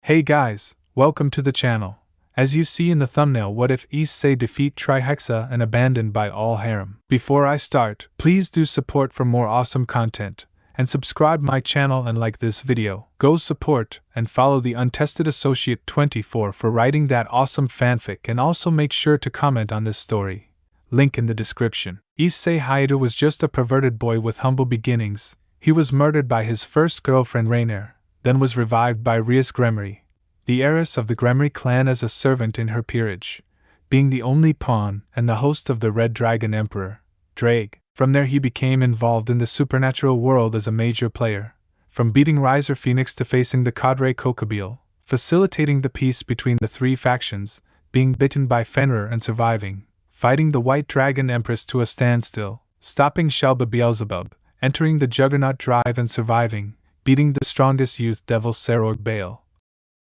Hey guys, welcome to the channel. As you see in the thumbnail, what if Issei defeat Trihexa and abandoned by all Harem? Before I start, please do support for more awesome content, and subscribe my channel and like this video. Go support and follow the Untested Associate 24 for writing that awesome fanfic, and also make sure to comment on this story. Link in the description. Issei Hayato was just a perverted boy with humble beginnings. He was murdered by his first girlfriend Rainier, then was revived by Rias Gremory, the heiress of the Gremory clan, as a servant in her peerage, being the only pawn and the host of the Red Dragon Emperor, Drake. From there he became involved in the supernatural world as a major player, from beating Riser Phoenix to facing the Cadre Kokabeel, facilitating the peace between the three factions, being bitten by Fenrir and surviving, fighting the White Dragon Empress to a standstill, stopping Shelba Beelzebub, entering the Juggernaut Drive and surviving, beating the strongest youth devil Serorg Bale,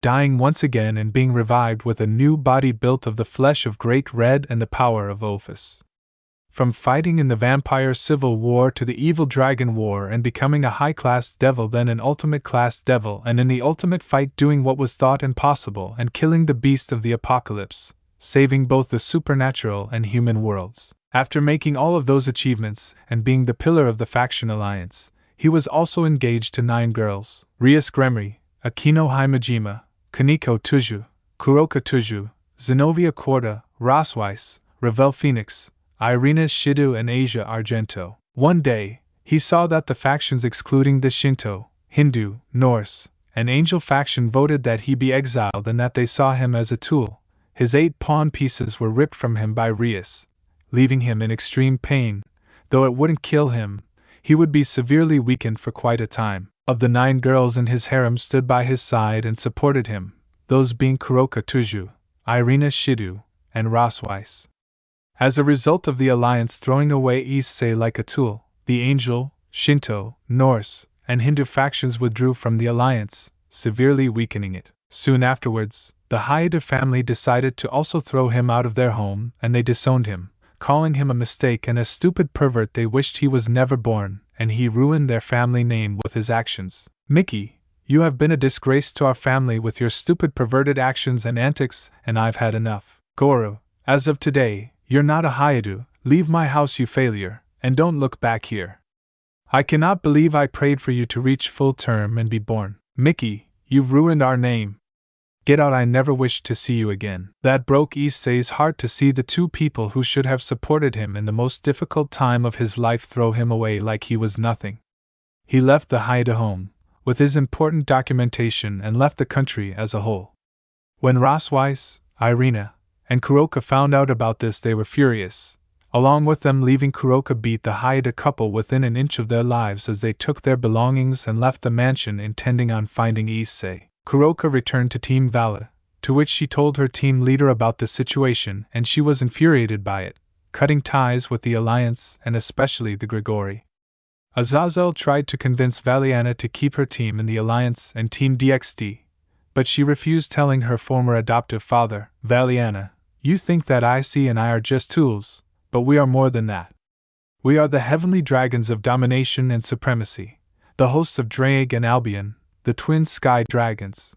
dying once again and being revived with a new body built of the flesh of Great Red and the power of Ophis. From fighting in the Vampire Civil War to the Evil Dragon War and becoming a high-class devil, then an ultimate-class devil, and in the ultimate fight doing what was thought impossible and killing the beast of the apocalypse, saving both the supernatural and human worlds. After making all of those achievements and being the pillar of the faction alliance, he was also engaged to 9 girls: Rias Gremory, Akino Himejima, Kaneko Tuju, Kuroka Tuju, Zenobia Korda, Rosweiss, Ravel Phoenix, Irina Shido, and Asia Argento. One day, he saw that the factions excluding the Shinto, Hindu, Norse, and Angel faction voted that he be exiled and that they saw him as a tool. His 8 pawn pieces were ripped from him by Rias, leaving him in extreme pain. Though it wouldn't kill him, he would be severely weakened for quite a time. Of the 9 girls in his harem stood by his side and supported him, those being Kuroka Tuju, Irina Shido, and Rosweiss. As a result of the alliance throwing away Issei like a tool, the Angel, Shinto, Norse, and Hindu factions withdrew from the alliance, severely weakening it. Soon afterwards, the Hayato family decided to also throw him out of their home, and they disowned him, calling him a mistake and a stupid pervert. They wished he was never born, and he ruined their family name with his actions. Mickey, you have been a disgrace to our family with your stupid perverted actions and antics, and I've had enough. Goro, as of today, you're not a Hayato. Leave my house, you failure, and don't look back here. I cannot believe I prayed for you to reach full term and be born. Mickey, you've ruined our name. Get out, I never wished to see you again. That broke Issei's heart to see the 2 people who should have supported him in the most difficult time of his life throw him away like he was nothing. He left the Hayato home, with his important documentation, and left the country as a whole. When Rosweiss, Irina, and Kuroka found out about this, they were furious. Along with them leaving, Kuroka beat the Hayato couple within an inch of their lives as they took their belongings and left the mansion, intending on finding Issei. Kuroka returned to Team Vala, to which she told her team leader about the situation, and she was infuriated by it, cutting ties with the alliance and especially the Grigori. Azazel tried to convince Valiana to keep her team in the alliance and Team DXD, but she refused, telling her former adoptive father, Valiana, "You think that Issei and I are just tools, but we are more than that. We are the heavenly dragons of domination and supremacy, the hosts of Drake and Albion, the twin sky dragons.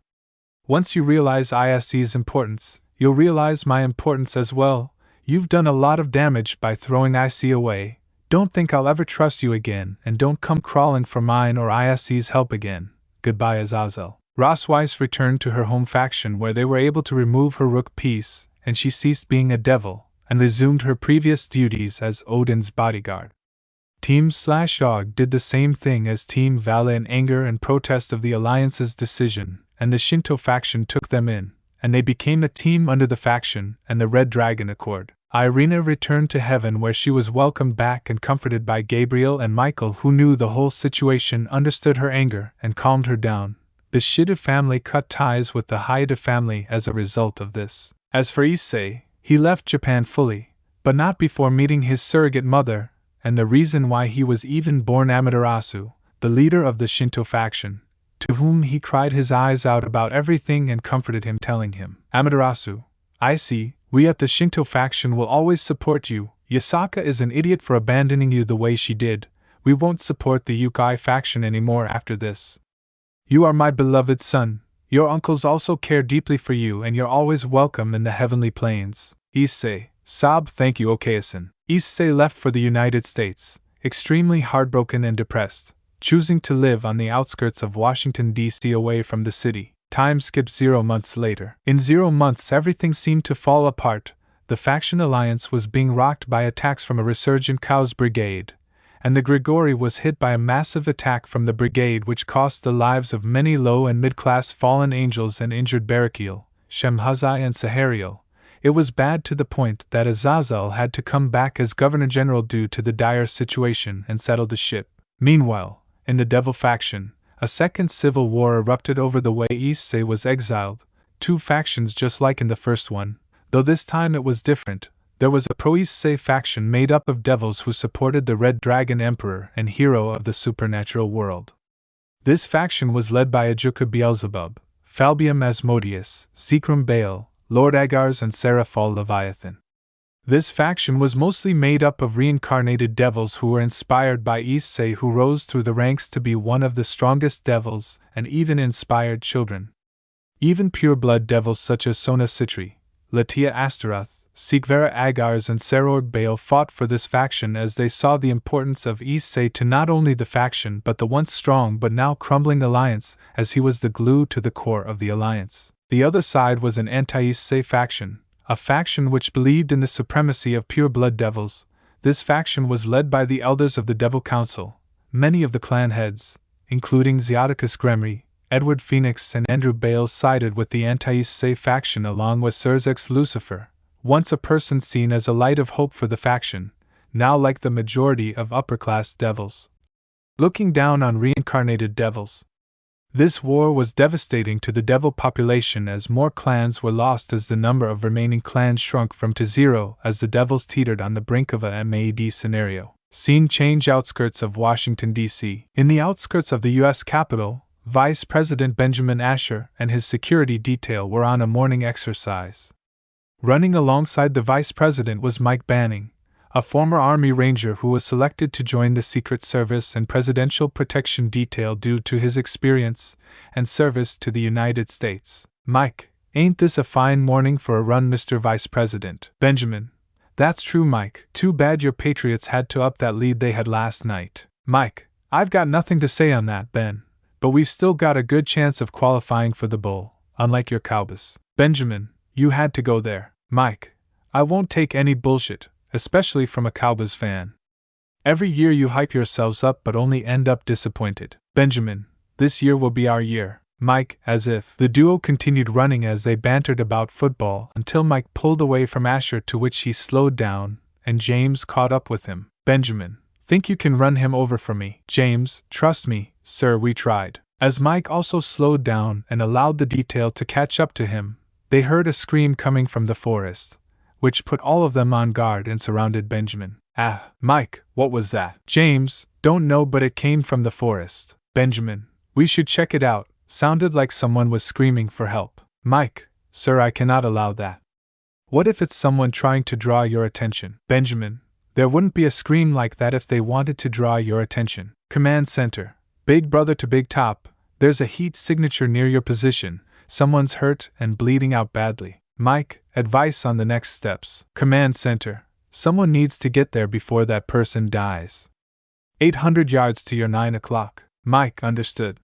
Once you realize Issei's importance, you'll realize my importance as well. You've done a lot of damage by throwing Issei away. Don't think I'll ever trust you again, and don't come crawling for mine or Issei's help again. Goodbye, Azazel." Rosweiss returned to her home faction, where they were able to remove her rook piece, and she ceased being a devil, and resumed her previous duties as Odin's bodyguard. Team /Og did the same thing as Team Vala in anger and protest of the alliance's decision, and the Shinto faction took them in, and they became a team under the faction and the Red Dragon Accord. Irina returned to heaven, where she was welcomed back and comforted by Gabriel and Michael, who knew the whole situation, understood her anger, and calmed her down. The Shido family cut ties with the Hayato family as a result of this. As for Issei, he left Japan fully, but not before meeting his surrogate mother, and the reason why he was even born, Amaterasu, the leader of the Shinto faction, to whom he cried his eyes out about everything and comforted him, telling him, "Amaterasu, I see, we at the Shinto faction will always support you. Yasaka is an idiot for abandoning you the way she did. We won't support the Yukai faction anymore after this. You are my beloved son, Your uncles also care deeply for you and you're always welcome in the heavenly plains. Issei, sob thank you Okayasan. Issei left for the United States, extremely heartbroken and depressed, choosing to live on the outskirts of Washington, D.C. away from the city. Time skipped 0 months later. In 0 months everything seemed to fall apart. The faction alliance was being rocked by attacks from a Resurgent Cow's brigade, and the Grigori was hit by a massive attack from the brigade which cost the lives of many low and mid-class fallen angels and injured Betrayal, Shemhazai and Sahariel. It was bad to the point that Azazel had to come back as Governor General due to the dire situation and settle the ship. Meanwhile, in the Devil faction, a second civil war erupted over the way Issei was exiled, 2 factions just like in the first one, though this time it was different. There was a pro-Issei faction made up of devils who supported the Red Dragon Emperor and hero of the supernatural world. This faction was led by Ajuka Beelzebub, Falbium Asmodeus, Zekrom Baal, Lord Agars and Seraphol Leviathan. This faction was mostly made up of reincarnated devils who were inspired by Issei, who rose through the ranks to be one of the strongest devils, and even inspired children. Even pure-blood devils such as Sona Citri, Latia Astaroth, Sikvera Agars and Serorg Baal fought for this faction as they saw the importance of Issei to not only the faction but the once strong but now crumbling alliance, as he was the glue to the core of the alliance. The other side was an anti-Issei faction, a faction which believed in the supremacy of pure-blood devils. This faction was led by the elders of the Devil Council. Many of the clan heads, including Zeoticus Gremry, Edward Phoenix and Andrew Bales, sided with the anti-Issei faction along with Surzex Lucifer, once a person seen as a light of hope for the faction, now like the majority of upper-class devils, looking down on reincarnated devils. This war was devastating to the devil population as more clans were lost as the number of remaining clans shrunk from to 0 as the devils teetered on the brink of a MAD scenario. Scene change: outskirts of Washington, D.C. In the outskirts of the U.S. Capitol, Vice President Benjamin Asher and his security detail were on a morning exercise. Running alongside the Vice President was Mike Banning, a former Army Ranger who was selected to join the Secret Service and Presidential Protection Detail due to his experience and service to the United States. Mike, ain't this a fine morning for a run, Mr. Vice President? Benjamin, that's true, Mike. Too bad your Patriots had to up that lead they had last night. Mike, I've got nothing to say on that, Ben, but we've still got a good chance of qualifying for the bowl, unlike your Cowboys. Benjamin, you had to go there. Mike, I won't take any bullshit, especially from a Cowboys fan. Every year you hype yourselves up but only end up disappointed. Benjamin, this year will be our year. Mike, as if. The duo continued running as they bantered about football until Mike pulled away from Asher, to which he slowed down, and James caught up with him. Benjamin, think you can run him over for me? James, trust me, sir, we tried. As Mike also slowed down and allowed the detail to catch up to him, they heard a scream coming from the forest, which put all of them on guard and surrounded Benjamin. Ah, Mike, what was that? James, don't know, but it came from the forest. Benjamin, we should check it out. Sounded like someone was screaming for help. Mike, sir, I cannot allow that. What if it's someone trying to draw your attention? Benjamin, there wouldn't be a scream like that if they wanted to draw your attention. Command Center, Big Brother to Big Top, there's a heat signature near your position. Someone's hurt and bleeding out badly. Mike, advice on the next steps. Command Center, someone needs to get there before that person dies. 800 yards to your 9 o'clock. Mike, understood.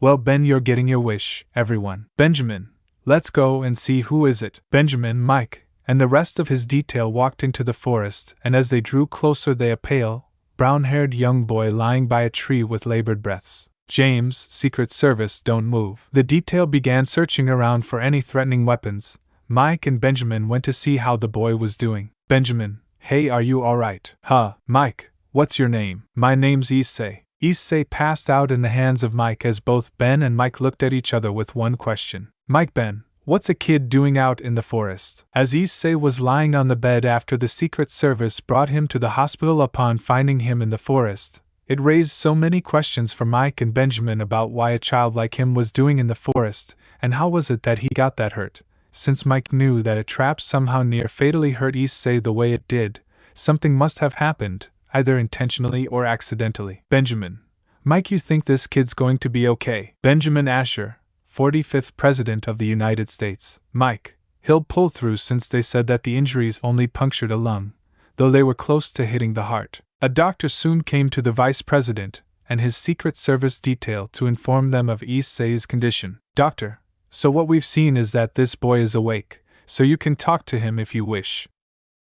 Well, Ben, you're getting your wish, everyone. Benjamin, let's go and see who is it. Benjamin, Mike, and the rest of his detail walked into the forest, and as they drew closer they a pale, brown-haired young boy lying by a tree with labored breaths. James, Secret Service, don't move. The detail began searching around for any threatening weapons. Mike and Benjamin went to see how the boy was doing. Benjamin, hey, are you alright? Huh. Mike, what's your name? My name's Issei. Issei passed out in the hands of Mike as both Ben and Mike looked at each other with one question. Mike, Ben, what's a kid doing out in the forest? As Issei was lying on the bed after the Secret Service brought him to the hospital upon finding him in the forest, it raised so many questions for Mike and Benjamin about why a child like him was doing in the forest, and how was it that he got that hurt. Since Mike knew that a trap somehow near fatally hurt Issei the way it did, something must have happened, either intentionally or accidentally. Benjamin, Mike, you think this kid's going to be okay? Benjamin Asher, 45th President of the United States. Mike, he'll pull through since they said that the injuries only punctured a lung, though they were close to hitting the heart. A doctor soon came to the Vice President and his Secret Service detail to inform them of Issei's condition. Doctor, so what we've seen is that this boy is awake, so you can talk to him if you wish.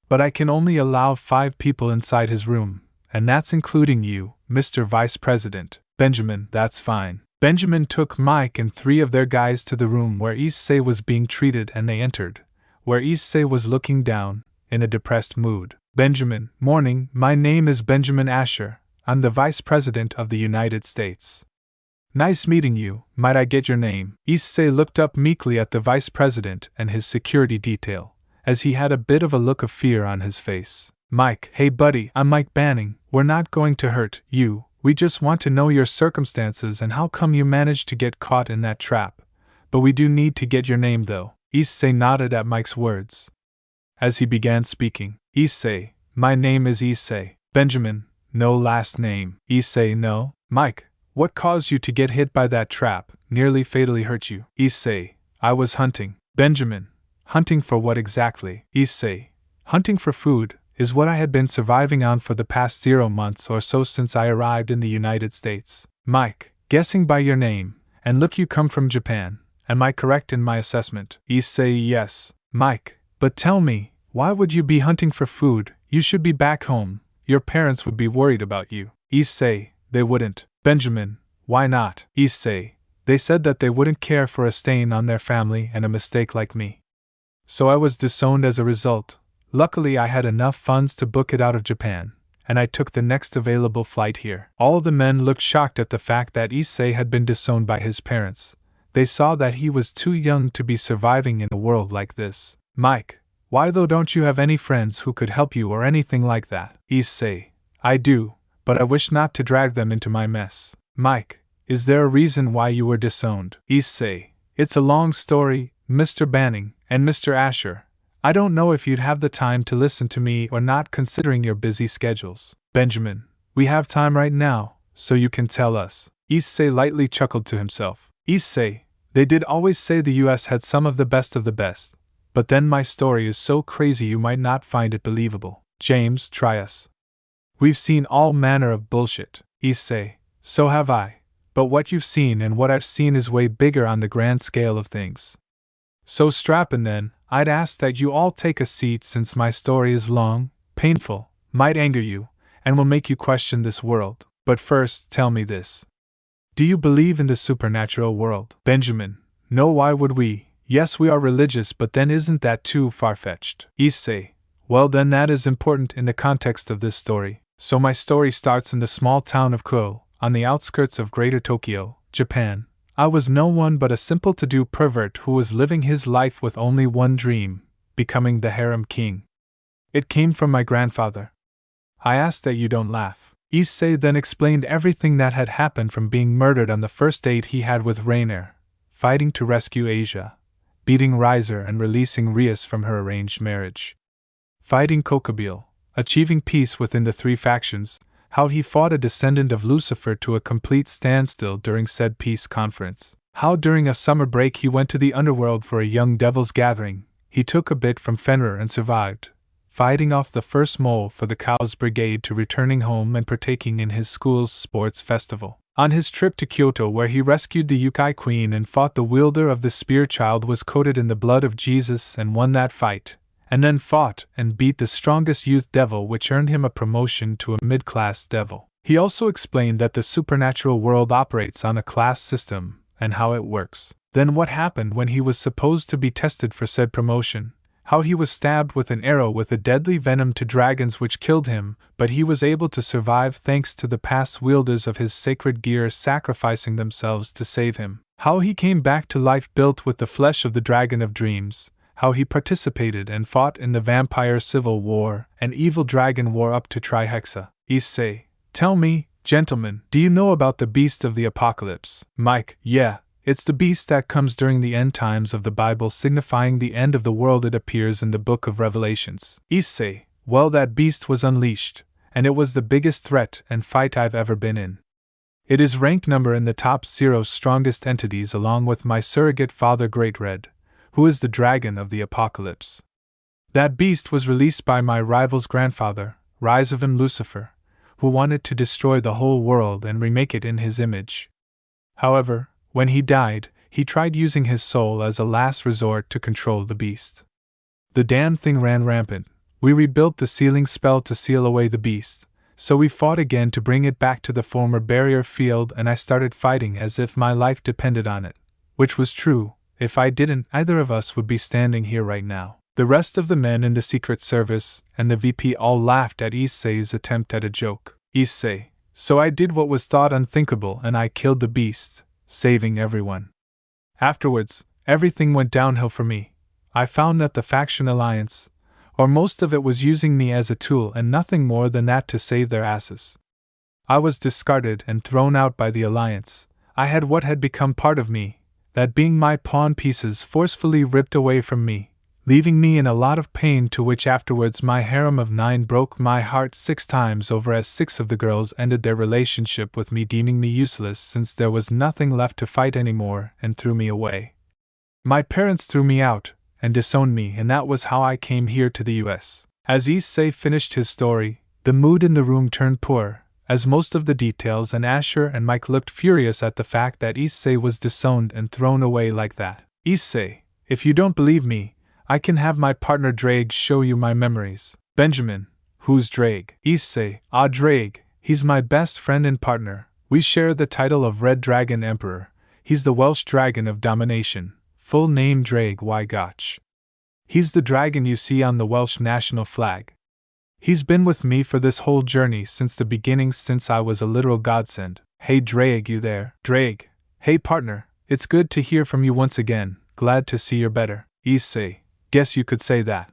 But I can only allow 5 people inside his room, and that's including you, Mr. Vice President. Benjamin, that's fine. Benjamin took Mike and 3 of their guys to the room where Issei was being treated, and they entered, where Issei was looking down, in a depressed mood. Benjamin, morning, my name is Benjamin Asher. I'm the Vice President of the United States. Nice meeting you, might I get your name? Issei looked up meekly at the Vice President and his security detail, as he had a bit of a look of fear on his face. Mike, hey buddy, I'm Mike Banning. We're not going to hurt you, we just want to know your circumstances and how come you managed to get caught in that trap. But we do need to get your name though. Issei nodded at Mike's words. As he began speaking, Issei, my name is Issei. Benjamin, no last name. Issei, no. Mike, what caused you to get hit by that trap, nearly fatally hurt you? Issei, I was hunting. Benjamin, hunting for what exactly? Issei, hunting for food is what I had been surviving on for the past 0 months or so since I arrived in the United States. Mike, guessing by your name, and look, you come from Japan. Am I correct in my assessment? Issei, yes. Mike, but tell me, why would you be hunting for food? You should be back home. Your parents would be worried about you. Issei, they wouldn't. Benjamin, why not? Issei, they said that they wouldn't care for a stain on their family and a mistake like me. So I was disowned as a result. Luckily I had enough funds to book it out of Japan, and I took the next available flight here. All the men looked shocked at the fact that Issei had been disowned by his parents. They saw that he was too young to be surviving in a world like this. Mike, why though, don't you have any friends who could help you or anything like that? Issei, I do, but I wish not to drag them into my mess. Mike, is there a reason why you were disowned? Issei, it's a long story, Mr. Banning, and Mr. Asher. I don't know if you'd have the time to listen to me or not considering your busy schedules. Benjamin, we have time right now, so you can tell us. Issei lightly chuckled to himself. Issei, they did always say the US had some of the best, but then my story is so crazy you might not find it believable. James, try us. We've seen all manner of bullshit. Issei, so have I, but what you've seen and what I've seen is way bigger on the grand scale of things. So strap in then. I'd ask that you all take a seat since my story is long, painful, might anger you, and will make you question this world. But first, tell me this. Do you believe in the supernatural world? Benjamin, no, why would we? Yes, we are religious, but then isn't that too far-fetched? Issei, well then that is important in the context of this story. So my story starts in the small town of Kuo, on the outskirts of Greater Tokyo, Japan. I was no one but a simple to-do pervert who was living his life with only one dream, becoming the harem king. It came from my grandfather. I ask that you don't laugh. Issei then explained everything that had happened, from being murdered on the first date he had with Rainier, fighting to rescue Asia, beating Riser and releasing Rias from her arranged marriage, fighting Kokobile, achieving peace within the 3 factions, how he fought a descendant of Lucifer to a complete standstill during said peace conference, how during a summer break he went to the underworld for a young devil's gathering, he took a bit from Fenrir and survived, fighting off the first mole for the Cow's Brigade to returning home and partaking in his school's sports festival. On his trip to Kyoto, where he rescued the Yukai Queen and fought the wielder of the spear, child was coated in the blood of Jesus and won that fight, and then fought and beat the strongest youth devil, which earned him a promotion to a mid-class devil. He also explained that the supernatural world operates on a class system, and how it works. Then what happened when he was supposed to be tested for said promotion, how he was stabbed with an arrow with a deadly venom to dragons which killed him, but he was able to survive thanks to the past wielders of his sacred gear sacrificing themselves to save him, how he came back to life built with the flesh of the dragon of dreams, how he participated and fought in the vampire civil war and evil dragon war up to Trihexa. Issei, tell me, gentlemen, do you know about the beast of the apocalypse? Mike, yeah, it's the beast that comes during the end times of the Bible, signifying the end of the world. It appears in the book of Revelations. Issei, well, that beast was unleashed, and it was the biggest threat and fight I've ever been in. It is rank number in the top 0 strongest entities along with my surrogate father Great Red, who is the dragon of the apocalypse. That beast was released by my rival's grandfather, Rise of him Lucifer, who wanted to destroy the whole world and remake it in his image. However, when he died, he tried using his soul as a last resort to control the beast. The damn thing ran rampant. We rebuilt the sealing spell to seal away the beast, so we fought again to bring it back to the former barrier field, and I started fighting as if my life depended on it, which was true. If I didn't, either of us would be standing here right now. The rest of the men in the Secret Service and the VP all laughed at Issei's attempt at a joke. Issei, so I did what was thought unthinkable and I killed the beast, saving everyone. Afterwards, everything went downhill for me. I found that the faction alliance, or most of it, was using me as a tool and nothing more than that to save their asses. I was discarded and thrown out by the alliance. I had what had become part of me, that being my pawn pieces, forcefully ripped away from me, leaving me in a lot of pain, to which afterwards my harem of 9 broke my heart 6 times over, as 6 of the girls ended their relationship with me, deeming me useless since there was nothing left to fight anymore, and threw me away. My parents threw me out and disowned me, and that was how I came here to the US. As Issei finished his story, the mood in the room turned poor, as most of the details, and Asher and Mike looked furious at the fact that Issei was disowned and thrown away like that. Issei, if you don't believe me, I can have my partner Drake show you my memories. Benjamin, who's Drake? Issei, Drake, he's my best friend and partner. We share the title of Red Dragon Emperor. He's the Welsh Dragon of Domination. Full name Drake Y. Gotch. He's the dragon you see on the Welsh national flag. He's been with me for this whole journey since the beginning, since I was a literal godsend. Hey Drake, you there? Drake, hey partner, it's good to hear from you once again, glad to see you're better. Issei, guess you could say that.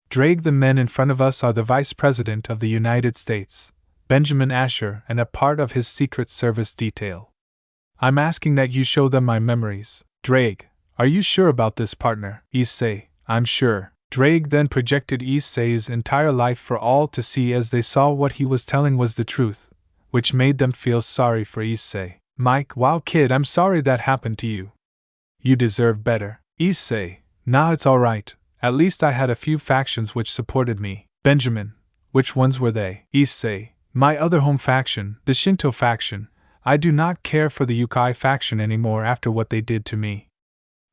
Drake, the men in front of us are the Vice President of the United States, Benjamin Asher, and a part of his Secret Service detail. I'm asking that you show them my memories. Drake, are you sure about this, partner? Issei, I'm sure. Drake then projected Issei's entire life for all to see, as they saw what he was telling was the truth, which made them feel sorry for Issei. Mike, wow kid, I'm sorry that happened to you. You deserve better. Issei, nah, it's alright. At least I had a few factions which supported me. Benjamin, which ones were they? Issei, my other home faction, the Shinto faction. I do not care for the Yukai faction anymore after what they did to me.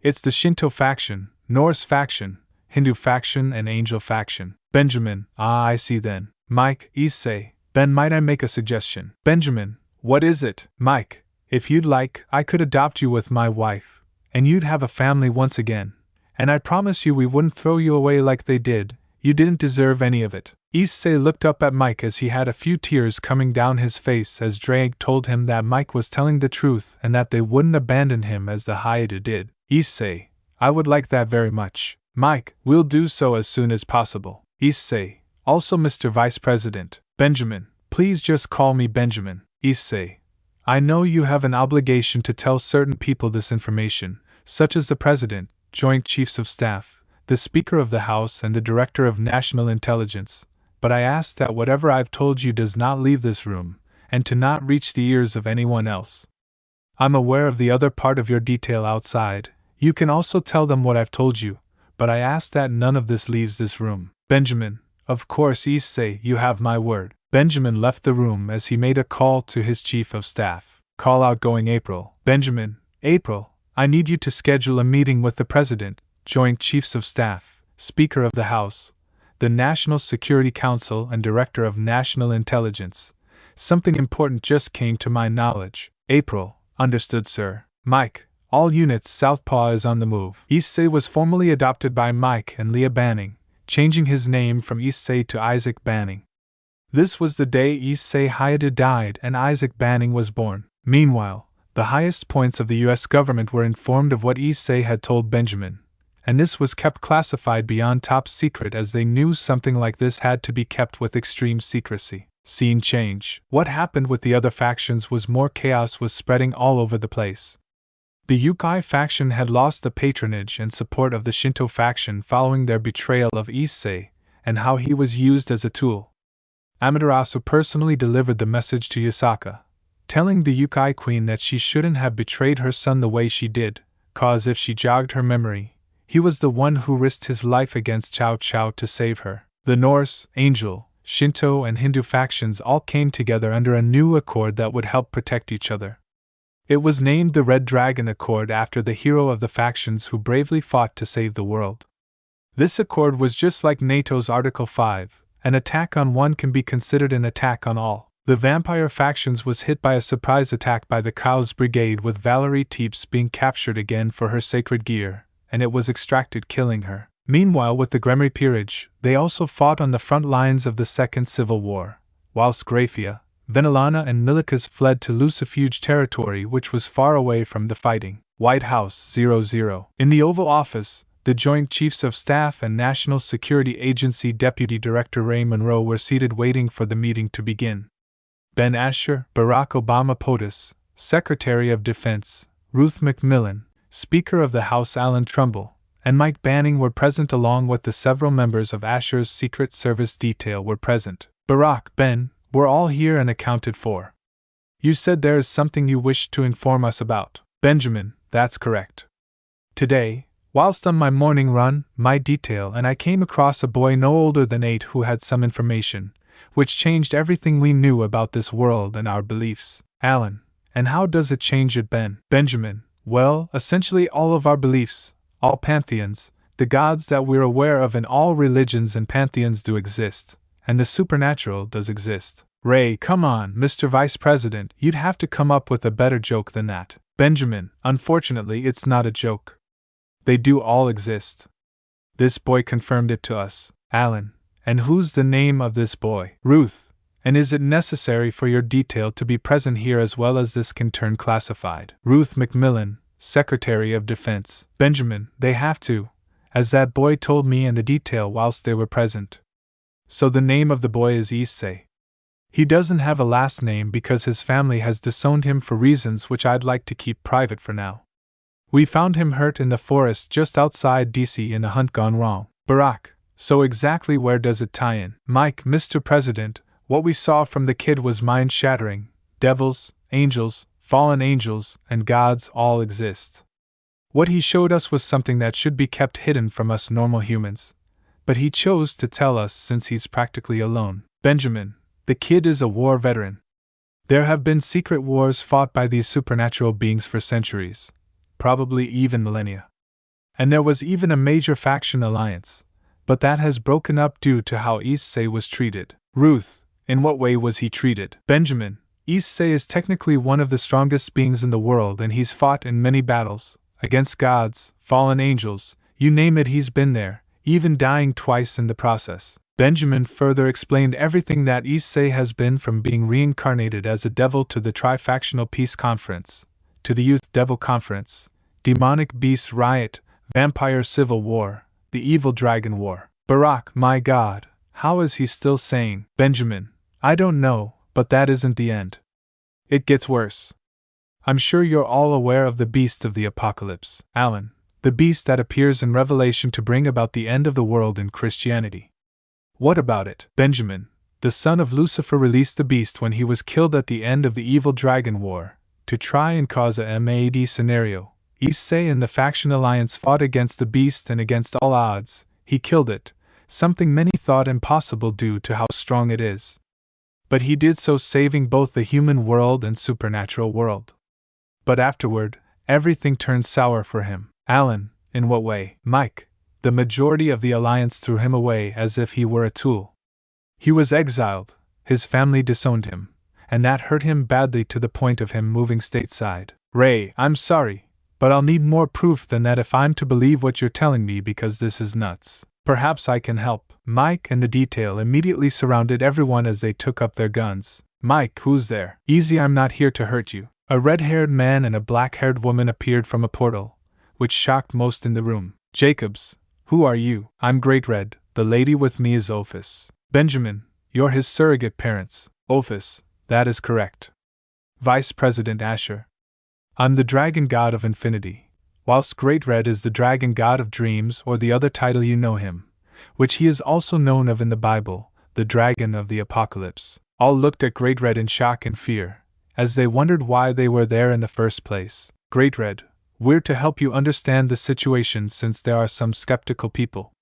It's the Shinto faction, Norse faction, Hindu faction, and Angel faction. Benjamin, I see then. Mike, Issei, Ben, might I make a suggestion? Benjamin, what is it? Mike, if you'd like, I could adopt you with my wife, and you'd have a family once again. And I promise you we wouldn't throw you away like they did. You didn't deserve any of it. Issei looked up at Mike as he had a few tears coming down his face as Drake told him that Mike was telling the truth and that they wouldn't abandon him as the Haida did. Issei, I would like that very much. Mike, we'll do so as soon as possible. Issei, also Mr. Vice President. Benjamin, please just call me Benjamin. Issei, I know you have an obligation to tell certain people this information, such as the President, Joint Chiefs of Staff, the Speaker of the House, and the Director of National Intelligence, but I ask that whatever I've told you does not leave this room, and to not reach the ears of anyone else. I'm aware of the other part of your detail outside. You can also tell them what I've told you, but I ask that none of this leaves this room. Benjamin, of course, Issei, you have my word. Benjamin left the room as he made a call to his Chief of Staff. Call outgoing April. Benjamin, April, I need you to schedule a meeting with the President, Joint Chiefs of Staff, Speaker of the House, the National Security Council, and Director of National Intelligence. Something important just came to my knowledge. April, understood, sir. Mike, all units, Southpaw is on the move. Issei was formally adopted by Mike and Leah Banning, changing his name from Issei to Isaac Banning. This was the day Issei Haida died and Isaac Banning was born. Meanwhile, the highest points of the US government were informed of what Issei had told Benjamin, and this was kept classified beyond top secret, as they knew something like this had to be kept with extreme secrecy. Scene change. What happened with the other factions was more chaos was spreading all over the place. The Yukai faction had lost the patronage and support of the Shinto faction following their betrayal of Issei and how he was used as a tool. Amaterasu personally delivered the message to Yasaka, telling the Yukai queen that she shouldn't have betrayed her son the way she did, cause if she jogged her memory, he was the one who risked his life against Cao Cao to save her. The Norse, Angel, Shinto, and Hindu factions all came together under a new accord that would help protect each other. It was named the Red Dragon Accord after the hero of the factions who bravely fought to save the world. This accord was just like NATO's Article 5, an attack on one can be considered an attack on all. The vampire factions was hit by a surprise attack by the Chaos Brigade with Valerie Teeps being captured again for her sacred gear, and it was extracted killing her. Meanwhile with the Gremry Peerage, they also fought on the front lines of the Second Civil War, whilst Graphia, Venelana and Milikas fled to Lucifuge territory which was far away from the fighting. White House 00. In the Oval Office, the Joint Chiefs of Staff and National Security Agency Deputy Director Ray Monroe were seated waiting for the meeting to begin. Ben Asher, Barack Obama POTUS, Secretary of Defense, Ruth McMillan, Speaker of the House Alan Trumbull, and Mike Banning were present along with the several members of Asher's Secret Service detail were present. Barack, Ben, we're all here and accounted for. You said there is something you wished to inform us about. Benjamin, that's correct. Today, whilst on my morning run, my detail and I came across a boy no older than 8 who had some information, which changed everything we knew about this world and our beliefs. Alan, and how does it change it, Ben? Benjamin, well, essentially all of our beliefs, all pantheons, the gods that we're aware of in all religions and pantheons do exist, and the supernatural does exist. Ray, come on, Mr. Vice President, you'd have to come up with a better joke than that. Benjamin, unfortunately it's not a joke. They do all exist. This boy confirmed it to us. Alan, and who's the name of this boy? Ruth, and is it necessary for your detail to be present here as well as this can turn classified? Ruth McMillan, Secretary of Defense. Benjamin, they have to, as that boy told me in the detail whilst they were present. So the name of the boy is Issei. He doesn't have a last name because his family has disowned him for reasons which I'd like to keep private for now. We found him hurt in the forest just outside DC in a hunt gone wrong. Barack, so exactly where does it tie in? Mike, Mr. President, what we saw from the kid was mind-shattering. Devils, angels, fallen angels, and gods all exist. What he showed us was something that should be kept hidden from us normal humans. But he chose to tell us since he's practically alone. Benjamin, the kid is a war veteran. There have been secret wars fought by these supernatural beings for centuries, probably even millennia. And there was even a major faction alliance, but that has broken up due to how Issei was treated. Ruth, in what way was he treated? Benjamin, Issei is technically one of the strongest beings in the world and he's fought in many battles, against gods, fallen angels, you name it he's been there, even dying twice in the process. Benjamin further explained everything that Issei has been from being reincarnated as a devil to the Tri-Factional Peace Conference, to the Youth Devil Conference, Demonic Beast Riot, Vampire Civil War, the Evil Dragon War. Barack, my God, how is he still saying? Benjamin, I don't know, but that isn't the end. It gets worse. I'm sure you're all aware of the Beast of the Apocalypse. Alan, the beast that appears in Revelation to bring about the end of the world in Christianity. What about it? Benjamin, the son of Lucifer released the beast when he was killed at the end of the Evil Dragon War, to try and cause a MAD scenario. Issei and the faction alliance fought against the beast and against all odds, he killed it, something many thought impossible due to how strong it is. But he did so saving both the human world and supernatural world. But afterward, everything turned sour for him. Alan, in what way? Mike, the majority of the alliance threw him away as if he were a tool. He was exiled, his family disowned him, and that hurt him badly to the point of him moving stateside. Ray, I'm sorry, but I'll need more proof than that if I'm to believe what you're telling me because this is nuts. Perhaps I can help. Mike and the detail immediately surrounded everyone as they took up their guns. Mike, who's there? Easy, I'm not here to hurt you. A red-haired man and a black-haired woman appeared from a portal, which shocked most in the room. Jacobs, who are you? I'm Great Red, the lady with me is Ophis. Benjamin, you're his surrogate parents. Ophis, that is correct. Vice President Asher. I'm the dragon god of infinity, whilst Great Red is the dragon god of dreams or the other title you know him, which he is also known of in the Bible, the dragon of the apocalypse. All looked at Great Red in shock and fear, as they wondered why they were there in the first place. Great Red, we're to help you understand the situation since there are some skeptical people.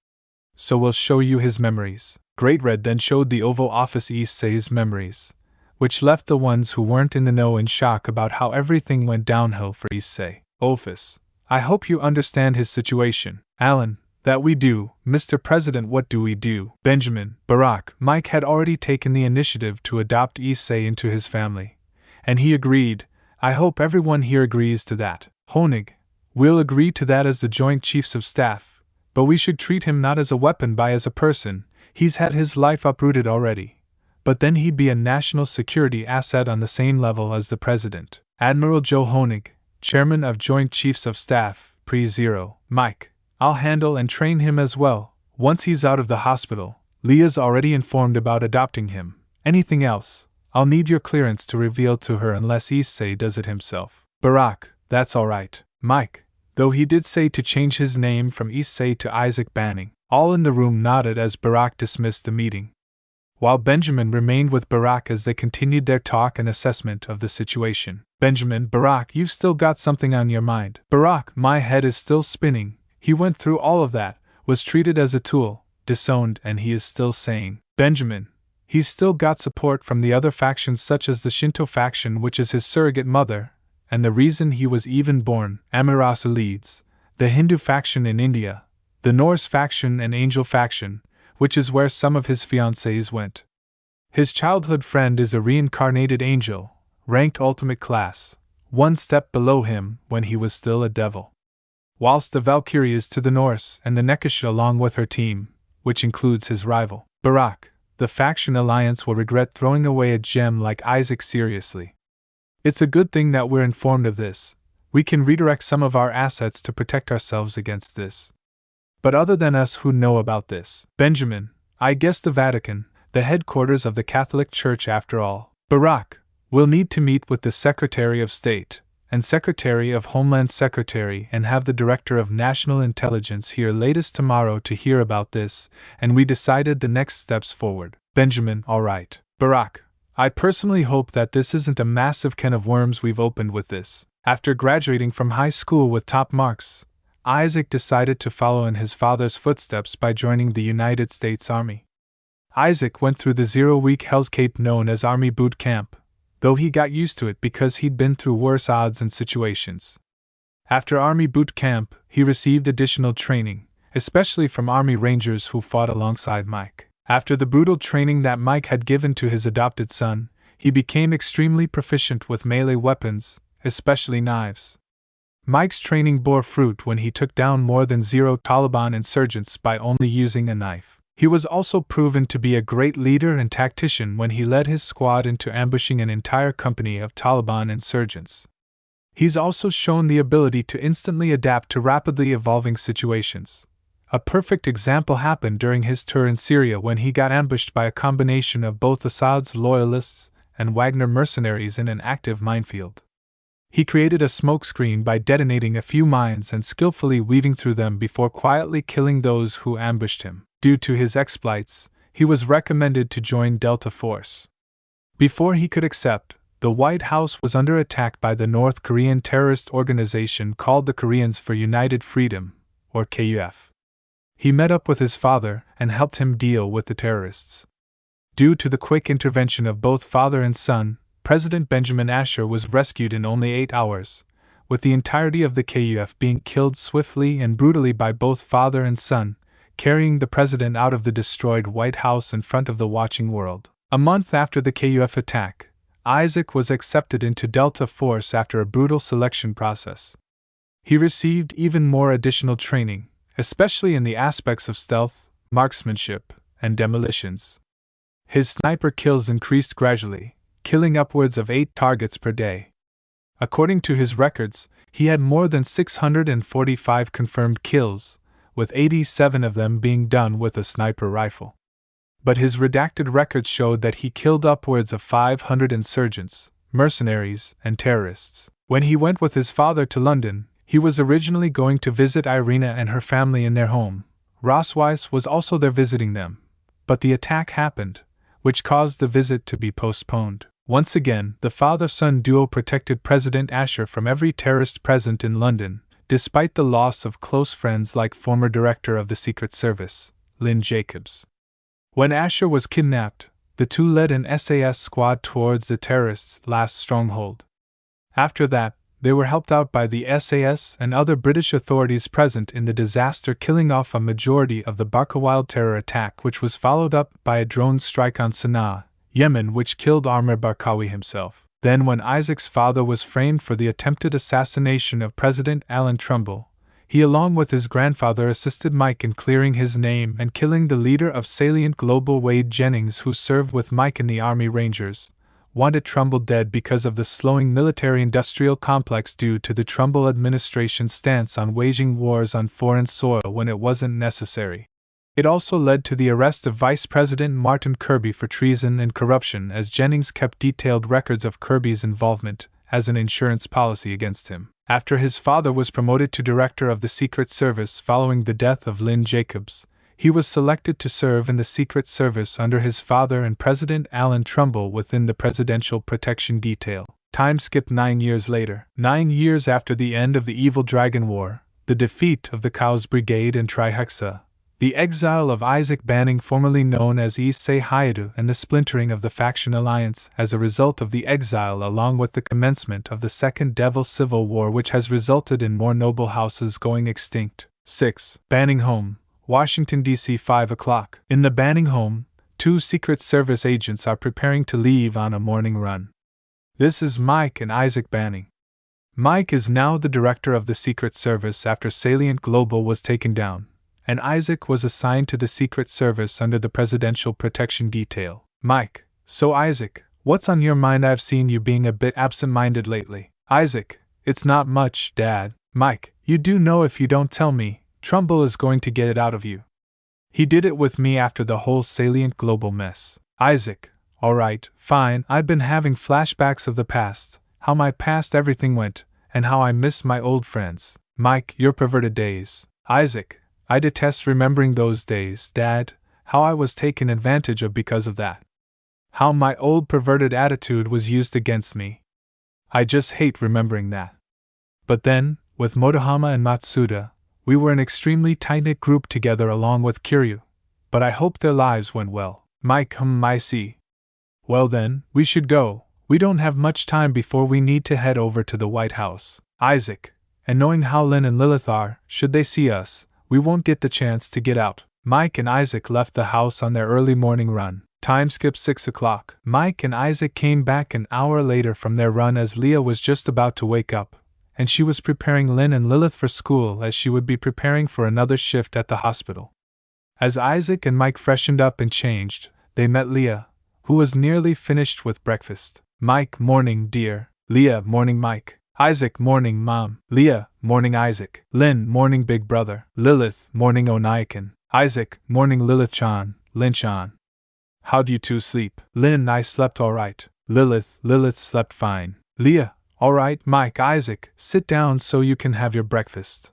So we'll show you his memories. Great Red then showed the Oval Office Issei's memories, which left the ones who weren't in the know in shock about how everything went downhill for Issei. Office, I hope you understand his situation. Alan, that we do. Mr. President, what do we do? Benjamin, Barack, Mike had already taken the initiative to adopt Issei into his family, and he agreed. I hope everyone here agrees to that. Honig, we'll agree to that as the Joint Chiefs of Staff, but we should treat him not as a weapon but as a person. He's had his life uprooted already, but then he'd be a national security asset on the same level as the President. Admiral Joe Honig, Chairman of Joint Chiefs of Staff, Pre-0. Mike, I'll handle and train him as well. Once he's out of the hospital, Leah's already informed about adopting him. Anything else, I'll need your clearance to reveal to her unless Issei does it himself. Barack, that's alright. Mike, though he did say to change his name from Issei to Isaac Banning. All in the room nodded as Barack dismissed the meeting, while Benjamin remained with Barack as they continued their talk and assessment of the situation. Benjamin, Barack, you've still got something on your mind. Barack, my head is still spinning. He went through all of that, was treated as a tool, disowned, and he is still sane. Benjamin, he's still got support from the other factions such as the Shinto faction, which is his surrogate mother, and the reason he was even born. Amarasa leads the Hindu faction in India, the Norse faction and Angel faction, which is where some of his fiancées went. His childhood friend is a reincarnated angel, ranked ultimate class, one step below him when he was still a devil. Whilst the Valkyrie is to the Norse and the Nekisha along with her team, which includes his rival. Barack, the faction alliance will regret throwing away a gem like Isaac seriously. It's a good thing that we're informed of this. We can redirect some of our assets to protect ourselves against this. But other than us who know about this, Benjamin, I guess the Vatican, the headquarters of the Catholic Church after all. Barack, we'll need to meet with the Secretary of State and Secretary of Homeland Secretary and have the Director of National Intelligence here latest tomorrow to hear about this, and we decided the next steps forward. Benjamin, all right. Barack, I personally hope that this isn't a massive can of worms we've opened with this. After graduating from high school with top marks, Isaac decided to follow in his father's footsteps by joining the United States Army. Isaac went through the 0-week Hell's Cape known as Army Boot Camp, though he got used to it because he'd been through worse odds and situations. After Army Boot Camp, he received additional training, especially from Army Rangers who fought alongside Mike. After the brutal training that Mike had given to his adopted son, he became extremely proficient with melee weapons, especially knives. Mike's training bore fruit when he took down more than 0 Taliban insurgents by only using a knife. He was also proven to be a great leader and tactician when he led his squad into ambushing an entire company of Taliban insurgents. He's also shown the ability to instantly adapt to rapidly evolving situations. A perfect example happened during his tour in Syria when he got ambushed by a combination of both Assad's loyalists and Wagner mercenaries in an active minefield. He created a smokescreen by detonating a few mines and skillfully weaving through them before quietly killing those who ambushed him. Due to his exploits, he was recommended to join Delta Force. Before he could accept, the White House was under attack by the North Korean terrorist organization called the Koreans for United Freedom, or KUF. He met up with his father and helped him deal with the terrorists. Due to the quick intervention of both father and son, President Benjamin Asher was rescued in only 8 hours, with the entirety of the KUF being killed swiftly and brutally by both father and son, carrying the president out of the destroyed White House in front of the watching world. A month after the KUF attack, Isaac was accepted into Delta Force after a brutal selection process. He received even more additional training, especially in the aspects of stealth, marksmanship, and demolitions. His sniper kills increased gradually, killing upwards of 8 targets per day. According to his records, he had more than 645 confirmed kills, with 87 of them being done with a sniper rifle. But his redacted records showed that he killed upwards of 500 insurgents, mercenaries, and terrorists. When he went with his father to London, he was originally going to visit Irina and her family in their home. Ross Weiss was also there visiting them, but the attack happened, which caused the visit to be postponed. Once again, the father-son duo protected President Asher from every terrorist present in London, despite the loss of close friends like former director of the Secret Service, Lynn Jacobs. When Asher was kidnapped, the two led an SAS squad towards the terrorists' last stronghold. After that, they were helped out by the SAS and other British authorities present in the disaster, killing off a majority of the Barkawal terror attack, which was followed up by a drone strike on Sana'a, Yemen, which killed Ammar Barkawi himself. Then, when Isaac's father was framed for the attempted assassination of President Alan Trumbull, he, along with his grandfather, assisted Mike in clearing his name and killing the leader of Salient Global, Wade Jennings, who served with Mike in the Army Rangers, wanted Trumbull dead because of the slowing military-industrial complex due to the Trumbull administration's stance on waging wars on foreign soil when it wasn't necessary. It also led to the arrest of Vice President Martin Kirby for treason and corruption, as Jennings kept detailed records of Kirby's involvement as an insurance policy against him. After his father was promoted to director of the Secret Service following the death of Lynn Jacobs, he was selected to serve in the Secret Service under his father and President Alan Trumbull within the Presidential Protection Detail. Time skip 9 years later. 9 years after the end of the Evil Dragon War, the defeat of the Cow's Brigade and Trihexa, the exile of Isaac Banning, formerly known as Issei Hayato, and the splintering of the faction alliance as a result of the exile, along with the commencement of the Second Devil Civil War, which has resulted in more noble houses going extinct. 6. Banning home, Washington, D.C. 5 o'clock. In the Banning home, 2 Secret Service agents are preparing to leave on a morning run. This is Mike and Isaac Banning. Mike is now the director of the Secret Service after Salient Global was taken down, and Isaac was assigned to the Secret Service under the Presidential Protection Detail. Mike: so Isaac, what's on your mind? I've seen you being a bit absent-minded lately. Isaac: it's not much, Dad. Mike: you do know if you don't tell me, Trumbull is going to get it out of you. He did it with me after the whole Salient Global mess. Isaac: alright, fine, I've been having flashbacks of the past, how my past everything went, and how I miss my old friends. Mike: your perverted days. Isaac: I detest remembering those days, Dad, how I was taken advantage of because of that. How my old perverted attitude was used against me. I just hate remembering that. But then, with Motohama and Matsuda, we were an extremely tight-knit group together along with Kiryu, but I hope their lives went well. Mike: I see. Well then, we should go. We don't have much time before we need to head over to the White House. Isaac: and knowing how Lynn and Lilith are, should they see us, we won't get the chance to get out. Mike and Isaac left the house on their early morning run. Time skip 6 o'clock. Mike and Isaac came back an hour later from their run as Leah was just about to wake up, and she was preparing Lynn and Lilith for school as she would be preparing for another shift at the hospital. As Isaac and Mike freshened up and changed, they met Leah, who was nearly finished with breakfast. Mike: morning, dear. Leah: morning, Mike. Isaac: morning, Mom. Leah: morning, Isaac. Lynn: morning, big brother. Lilith: morning, Onaikan. Isaac: morning, Lilith-chan, Lynn-chan. How'd you two sleep? Lynn: I slept alright. Lilith: Lilith slept fine. Leah: alright, Mike. Isaac: sit down so you can have your breakfast.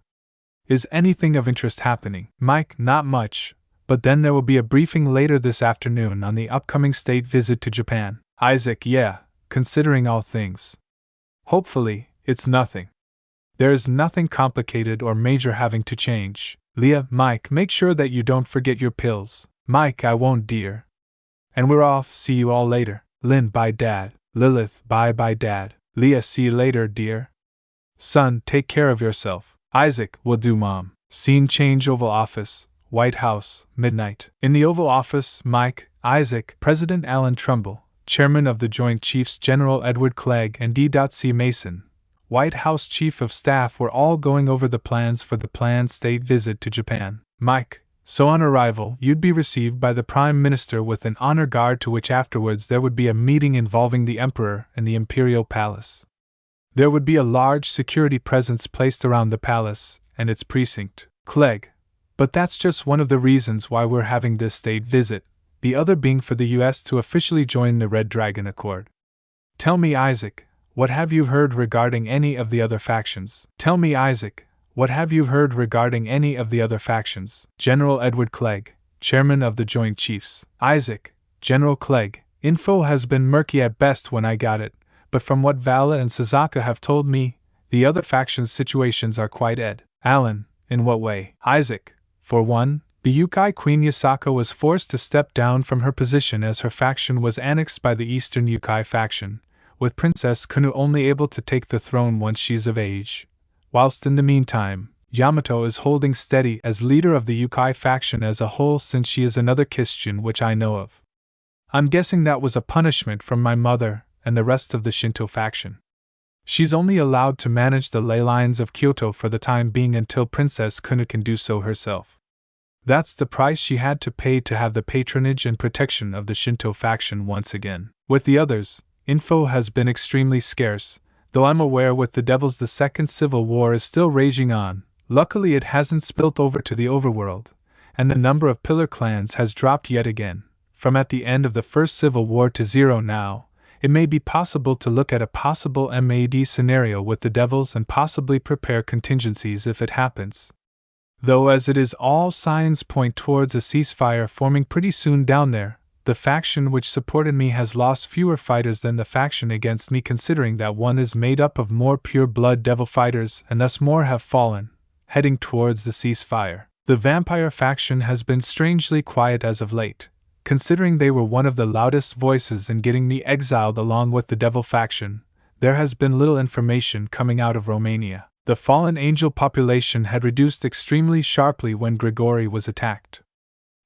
Is anything of interest happening? Mike: not much, but then there will be a briefing later this afternoon on the upcoming state visit to Japan. Isaac: yeah, considering all things. Hopefully, it's nothing. There is nothing complicated or major having to change. Leah: Mike, make sure that you don't forget your pills. Mike: I won't, dear. And we're off, see you all later. Lynn: bye, Dad. Lilith: bye, Dad. Leah: see you later, dear. Son, take care of yourself. Isaac: will do, Mom. Scene change. Oval Office, White House, midnight. In the Oval Office, Mike, Isaac, President Alan Trumbull, Chairman of the Joint Chiefs General Edward Clegg, and D.C. Mason, White House Chief of Staff, were all going over the plans for the planned state visit to Japan. Mike: so on arrival, you'd be received by the Prime Minister with an honor guard, to which afterwards there would be a meeting involving the Emperor in the Imperial Palace. There would be a large security presence placed around the palace and its precinct. Clegg: but that's just one of the reasons why we're having this state visit, the other being for the U.S. to officially join the Red Dragon Accord. Tell me, Isaac, what have you heard regarding any of the other factions? Tell me, Isaac, what have you heard regarding any of the other factions? General Edward Clegg, Chairman of the Joint Chiefs. Isaac: General Clegg, Info has been murky at best when I got it, but from what Vala and Suzaka have told me, the other factions' situations are quite ed. Alan, in what way? Isaac, for one, Buyukai Queen Yasaka was forced to step down from her position as her faction was annexed by the Eastern Yukai faction, with Princess Kunu only able to take the throne once she's of age. Whilst in the meantime, Yamato is holding steady as leader of the Yukai faction as a whole since she is another Christian which I know of. I'm guessing that was a punishment from my mother and the rest of the Shinto faction. She's only allowed to manage the ley lines of Kyoto for the time being until Princess Kunu can do so herself. That's the price she had to pay to have the patronage and protection of the Shinto faction once again. With the others, info has been extremely scarce, though I'm aware with the Devils the Second Civil War is still raging on. Luckily it hasn't spilt over to the overworld, and the number of pillar clans has dropped yet again. From at the end of the First Civil War to 0 now, it may be possible to look at a possible MAD scenario with the Devils and possibly prepare contingencies if it happens. Though as it is all signs point towards a ceasefire forming pretty soon down there, the faction which supported me has lost fewer fighters than the faction against me, considering that one is made up of more pure-blood devil fighters and thus more have fallen, heading towards the ceasefire. The vampire faction has been strangely quiet as of late, considering they were one of the loudest voices in getting me exiled along with the devil faction. There has been little information coming out of Romania. The fallen angel population had reduced extremely sharply when Grigori was attacked.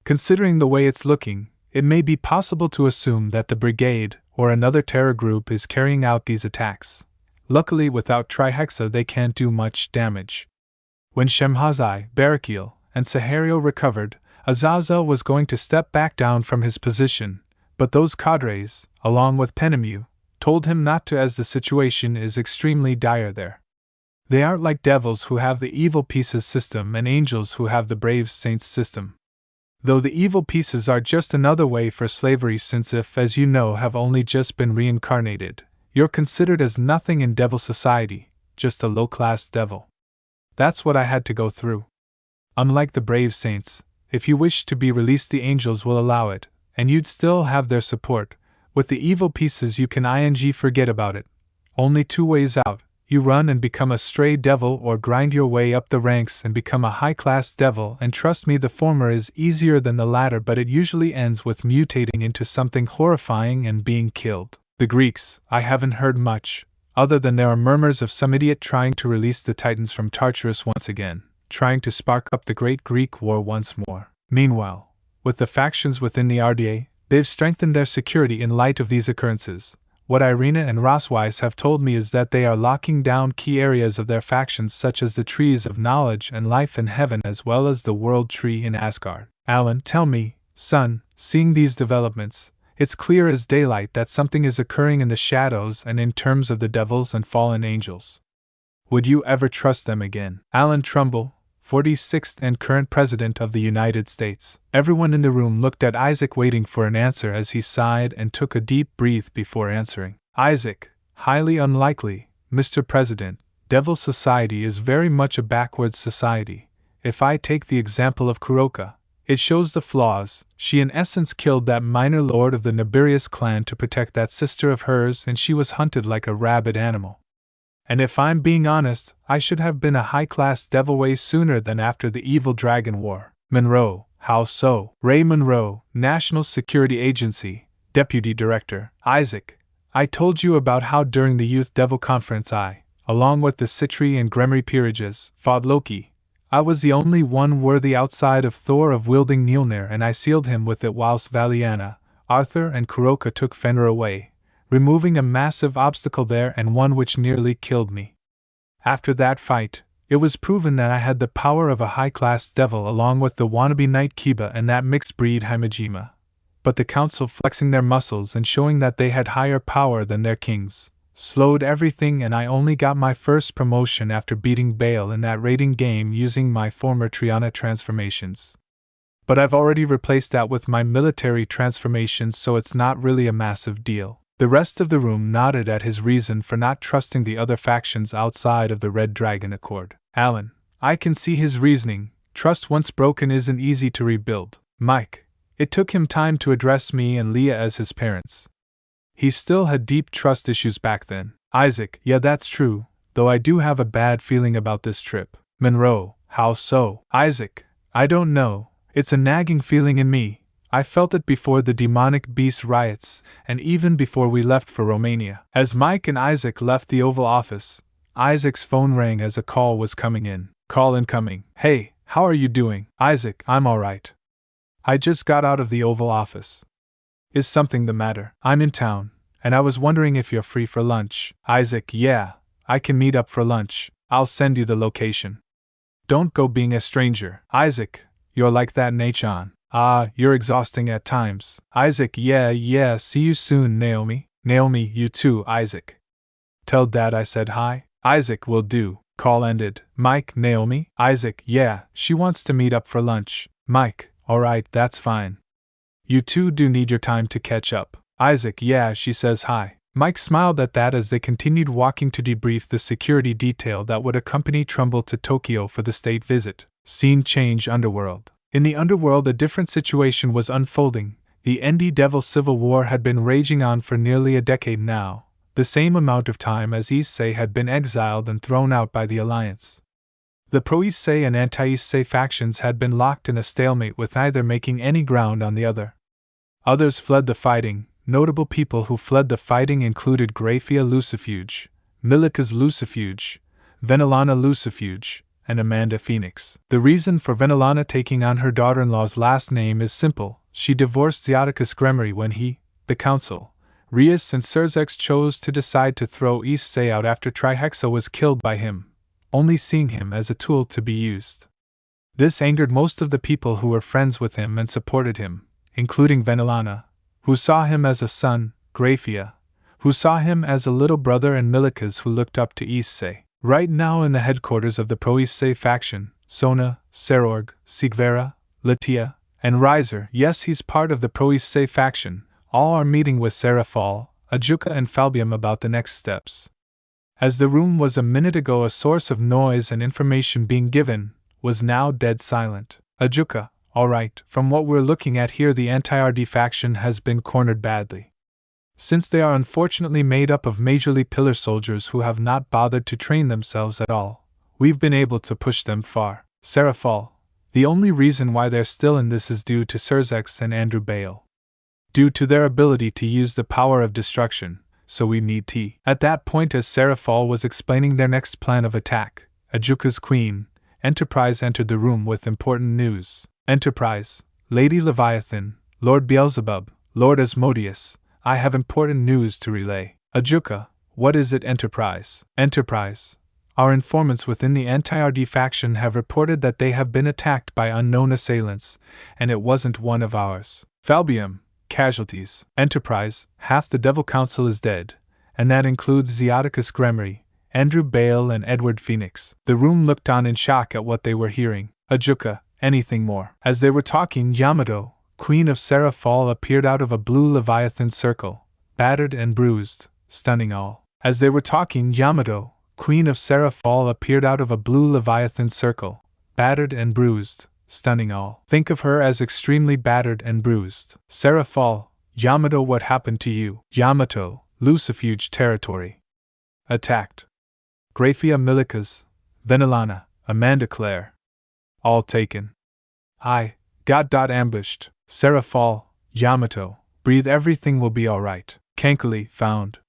Considering the way it's looking, it may be possible to assume that the brigade, or another terror group, is carrying out these attacks. Luckily, without Trihexa they can't do much damage. When Shemhazai, Barakil, and Sahario recovered, Azazel was going to step back down from his position, but those cadres, along with Penemu, told him not to as the situation is extremely dire there. They aren't like devils who have the evil pieces system and angels who have the brave saints system. Though the evil pieces are just another way for slavery, since if, as you know, have only just been reincarnated, you're considered as nothing in devil society, just a low-class devil. That's what I had to go through. Unlike the brave saints, if you wish to be released the angels will allow it, and you'd still have their support. With the evil pieces you can forget about it. Only two ways out. You run and become a stray devil, or grind your way up the ranks and become a high-class devil, and trust me, the former is easier than the latter, but it usually ends with mutating into something horrifying and being killed. The Greeks, I haven't heard much, other than there are murmurs of some idiot trying to release the Titans from Tartarus once again, trying to spark up the Great Greek War once more. Meanwhile, with the factions within the RDA, they've strengthened their security in light of these occurrences. What Irina and Rosweiss have told me is that they are locking down key areas of their factions such as the trees of knowledge and life in heaven as well as the world tree in Asgard. Alan, tell me, son, seeing these developments, it's clear as daylight that something is occurring in the shadows and in terms of the devils and fallen angels. Would you ever trust them again? Alan Trumbull, 46th and current President of the United States. Everyone in the room looked at Isaac, waiting for an answer as he sighed and took a deep breath before answering. Isaac, highly unlikely, Mr. President. Devil Society is very much a backwards society. If I take the example of Kuroka, it shows the flaws. She in essence killed that minor lord of the Nibirius clan to protect that sister of hers, and she was hunted like a rabid animal. And if I'm being honest, I should have been a high-class devil way sooner than after the evil Dragon War. Monroe, how so? Ray Monroe, National Security Agency, Deputy Director. Isaac, I told you about how during the Youth Devil Conference I, along with the Citri and Gremry peerages, fought Loki. I was the only one worthy outside of Thor of wielding Mjolnir, and I sealed him with it whilst Valiana, Arthur and Kuroka took Fenrir away, removing a massive obstacle there and one which nearly killed me. After that fight, it was proven that I had the power of a high-class devil along with the wannabe Knight Kiba and that mixed breed Himejima. But the council, flexing their muscles and showing that they had higher power than their kings, slowed everything, and I only got my first promotion after beating Bale in that raiding game using my former Triana transformations. But I've already replaced that with my military transformations, so it's not really a massive deal. The rest of the room nodded at his reason for not trusting the other factions outside of the Red Dragon Accord. Alan, I can see his reasoning. Trust once broken isn't easy to rebuild. Mike, It took him time to address me and Leah as his parents. He still had deep trust issues back then. Isaac, yeah, that's true, though I do have a bad feeling about this trip. Monroe, how so? Isaac, I don't know, it's a nagging feeling in me. I felt it before the demonic beast riots, and even before we left for Romania. As Mike and Isaac left the Oval Office, Isaac's phone rang as a call was coming in. Call incoming. Hey, how are you doing? Isaac, I'm alright. I just got out of the Oval Office. Is something the matter? I'm in town, and I was wondering if you're free for lunch. Isaac, yeah, I can meet up for lunch. I'll send you the location. Don't go being a stranger. Isaac, you're like that, Nachon. You're exhausting at times. Isaac, yeah, see you soon, Naomi. Naomi, you too, Isaac. Tell Dad I said hi. Isaac, will do. Call ended. Mike, Naomi? Isaac, yeah, she wants to meet up for lunch. Mike, alright, that's fine. You two do need your time to catch up. Isaac, yeah, she says hi. Mike smiled at that as they continued walking to debrief the security detail that would accompany Trumbull to Tokyo for the state visit. Scene change. Underworld. In the underworld, a different situation was unfolding. The ND Devil Civil War had been raging on for nearly a decade now, the same amount of time as Issei had been exiled and thrown out by the Alliance. The pro-Issei and anti-Issei factions had been locked in a stalemate with neither making any ground on the other. Others fled the fighting. Notable people who fled the fighting included Graphia Lucifuge, Milica's Lucifuge, Venelana Lucifuge, and Amanda Phoenix. The reason for Venelana taking on her daughter-in-law's last name is simple. She divorced Zeoticus Gremory when he, the Council, Rias and Surzex chose to decide to throw Issei out after Trihexa was killed by him, only seeing him as a tool to be used. This angered most of the people who were friends with him and supported him, including Venelana, who saw him as a son, Graphia, who saw him as a little brother, and Milikas, who looked up to Issei. Right now in the headquarters of the pro-Issei faction, Sona, Serorg, Sigvera, Latia, and Riser, yes, he's part of the pro-Issei faction, all are meeting with Serafal, Ajuka and Falbium about the next steps. As the room was a minute ago a source of noise and information being given, was now dead silent. Ajuka, alright, from what we're looking at here, the anti-RD faction has been cornered badly. Since they are unfortunately made up of majorly pillar soldiers who have not bothered to train themselves at all, we've been able to push them far. Serafal, the only reason why they're still in this is due to Surzex and Andrew Bale. Due to their ability to use the power of destruction, so we need T. At that point, as Serafal was explaining their next plan of attack, Ajuka's queen, Enterprise, entered the room with important news. Enterprise, Lady Leviathan, Lord Beelzebub, Lord Asmodeus, I have important news to relay. Ajuka, what is it, Enterprise? Enterprise, our informants within the anti-RD faction have reported that they have been attacked by unknown assailants, and it wasn't one of ours. Falbium, casualties. Enterprise, half the Devil Council is dead, and that includes Zeoticus Gremory, Andrew Bale, and Edward Phoenix. The room looked on in shock at what they were hearing. Ajuka, anything more? As they were talking, Yamato, Queen of Serafal, appeared out of a blue Leviathan circle, battered and bruised, stunning all. As they were talking, Yamato, Queen of Serafal, appeared out of a blue Leviathan circle, battered and bruised, stunning all. Think of her as extremely battered and bruised. Serafal, Yamato, what happened to you? Yamato, Lucifuge territory. Attacked. Graphia Milikas, Venelana, Amanda Claire. All taken. I got ambushed. Serafal, Yamato, breathe, everything will be alright. Kankali, found.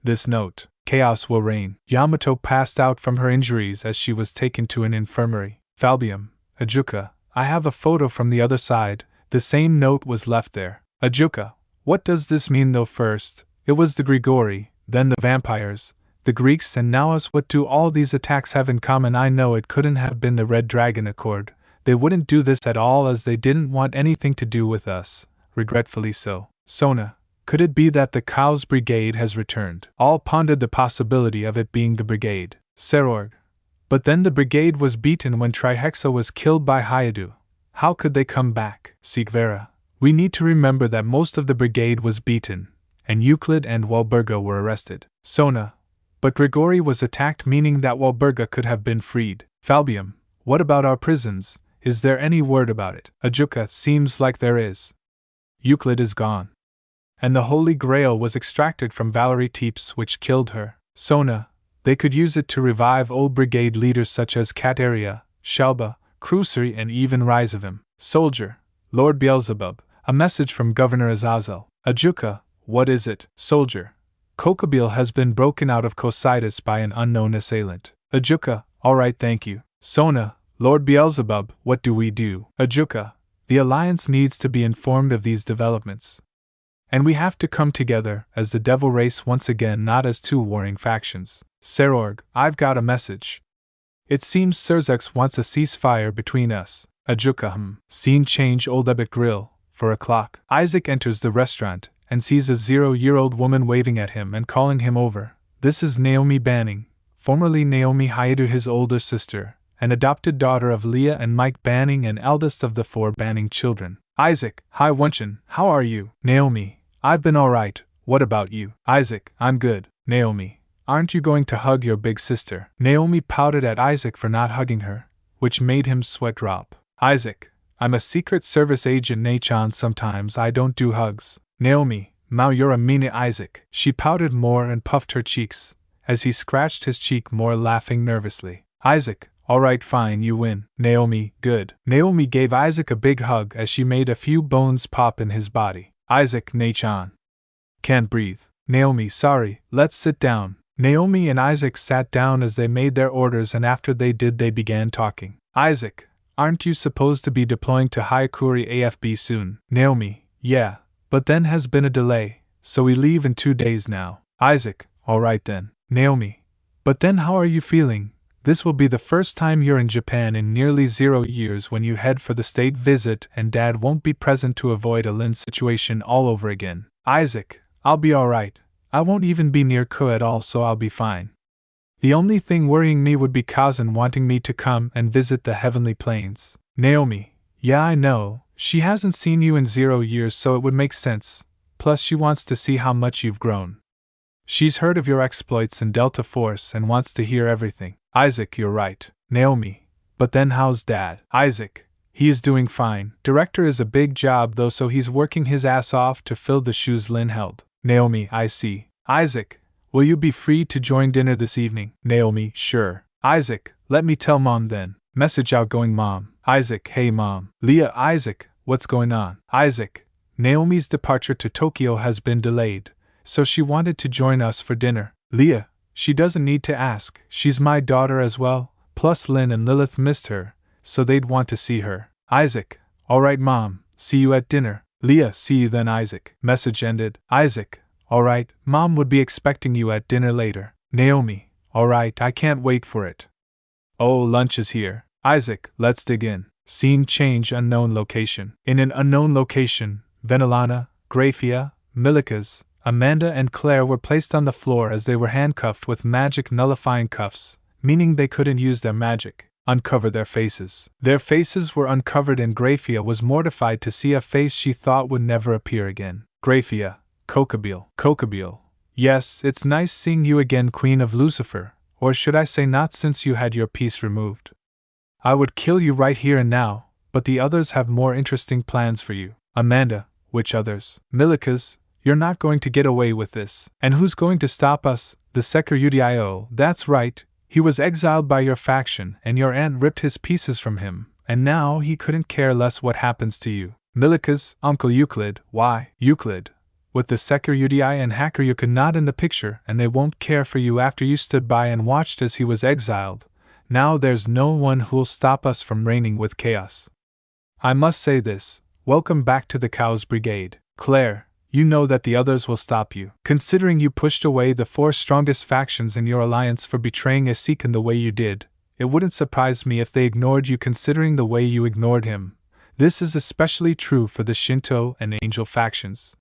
This note, chaos will reign. Yamato passed out from her injuries as she was taken to an infirmary. Falbium, Ajuka, I have a photo from the other side, the same note was left there. Ajuka, what does this mean though? First, it was the Grigori, then the vampires, the Greeks, and now us. What do all these attacks have in common? I know it couldn't have been the Red Dragon Accord. They wouldn't do this at all, as they didn't want anything to do with us, regretfully so. Sona, could it be that the Cow's Brigade has returned? All pondered the possibility of it being the Brigade. Serorg, but then the Brigade was beaten when Trihexa was killed by Hyadu. How could they come back? Sigvera, we need to remember that most of the Brigade was beaten, and Euclid and Walburga were arrested. Sona, but Grigori was attacked, meaning that Walburga could have been freed. Falbium, what about our prisons? Is there any word about it? Ajuka, seems like there is. Euclid is gone. And the Holy Grail was extracted from Valerie Teeps, which killed her. Sona, they could use it to revive old brigade leaders such as Kateria, Shelba, Crucery, and even Resurgent. Soldier, Lord Beelzebub, a message from Governor Azazel. Ajuka, what is it? Soldier, Kokabil has been broken out of Cocytus by an unknown assailant. Ajuka, alright, thank you. Sona, Lord Beelzebub, what do we do? Ajuka, the Alliance needs to be informed of these developments. And we have to come together as the Devil Race once again, not as two warring factions. Serorg, I've got a message. It seems Surzex wants a ceasefire between us. Ajuka, Scene change. Old Ebit Grill, for a clock. Isaac enters the restaurant and sees a 0-year-old woman waving at him and calling him over. This is Naomi Banning, formerly Naomi Haidu, his older sister, an adopted daughter of Leah and Mike Banning and eldest of the 4 Banning children. Isaac, hi Wunchin, how are you? Naomi, I've been alright, what about you? Isaac, I'm good. Naomi, aren't you going to hug your big sister? Naomi pouted at Isaac for not hugging her, which made him sweat drop. Isaac, I'm a Secret Service agent Nachon, sometimes I don't do hugs. Naomi, Mao, you're a meanie. Isaac. She pouted more and puffed her cheeks, as he scratched his cheek more, laughing nervously. Isaac, alright, fine, you win. Naomi, good. Naomi gave Isaac a big hug as she made a few bones pop in his body. Isaac, Nachon. Can't breathe. Naomi, sorry, let's sit down. Naomi and Isaac sat down as they made their orders, and after they did, they began talking. Isaac, aren't you supposed to be deploying to Haikuri AFB soon? Naomi, yeah, but then has been a delay, so we leave in 2 days now. Isaac, alright then. Naomi, but then how are you feeling? This will be the first time you're in Japan in nearly 0 years when you head for the state visit, and Dad won't be present to avoid a Lin situation all over again. Isaac, I'll be alright. I won't even be near Ko at all, so I'll be fine. The only thing worrying me would be Kazan wanting me to come and visit the Heavenly Plains. Naomi, yeah, I know. She hasn't seen you in 0 years, so it would make sense. Plus, she wants to see how much you've grown. She's heard of your exploits in Delta Force and wants to hear everything. Isaac, you're right. Naomi, but then how's Dad? Isaac, he is doing fine. Director is a big job though, so he's working his ass off to fill the shoes Lin held. Naomi, I see. Isaac, will you be free to join dinner this evening? Naomi, sure. Isaac, let me tell Mom then. Message outgoing Mom. Isaac, hey Mom. Leah, Isaac, what's going on? Isaac, Naomi's departure to Tokyo has been delayed, so she wanted to join us for dinner. Leah, she doesn't need to ask, she's my daughter as well, plus Lin and Lilith missed her, so they'd want to see her. Isaac, alright Mom, see you at dinner. Leah, see you then. Isaac. Message ended. Isaac, alright, Mom would be expecting you at dinner later. Naomi, alright, I can't wait for it. Oh, lunch is here. Isaac, let's dig in. Scene change. Unknown location. In an unknown location, Venelana, Graphia, Milikas, Amanda and Claire were placed on the floor as they were handcuffed with magic nullifying cuffs, meaning they couldn't use their magic. Uncover their faces. Their faces were uncovered, and Graphia was mortified to see a face she thought would never appear again. Graphia, Kokabil. Yes, it's nice seeing you again, Queen of Lucifer, or should I say not, since you had your piece removed. I would kill you right here and now, but the others have more interesting plans for you. Amanda, which others? Milikas, you're not going to get away with this. And who's going to stop us? The Securudio. That's right, he was exiled by your faction, and your aunt ripped his pieces from him, and now he couldn't care less what happens to you. Milikas, Uncle Euclid. Why? Euclid. With the Securudio and Hakuryuka not in the picture, and they won't care for you after you stood by and watched as he was exiled. Now there's no one who'll stop us from reigning with chaos. I must say this, welcome back to the Cows Brigade. Claire, you know that the others will stop you. Considering you pushed away the 4 strongest factions in your alliance for betraying Issei in the way you did, it wouldn't surprise me if they ignored you, considering the way you ignored him. This is especially true for the Shinto and Angel factions.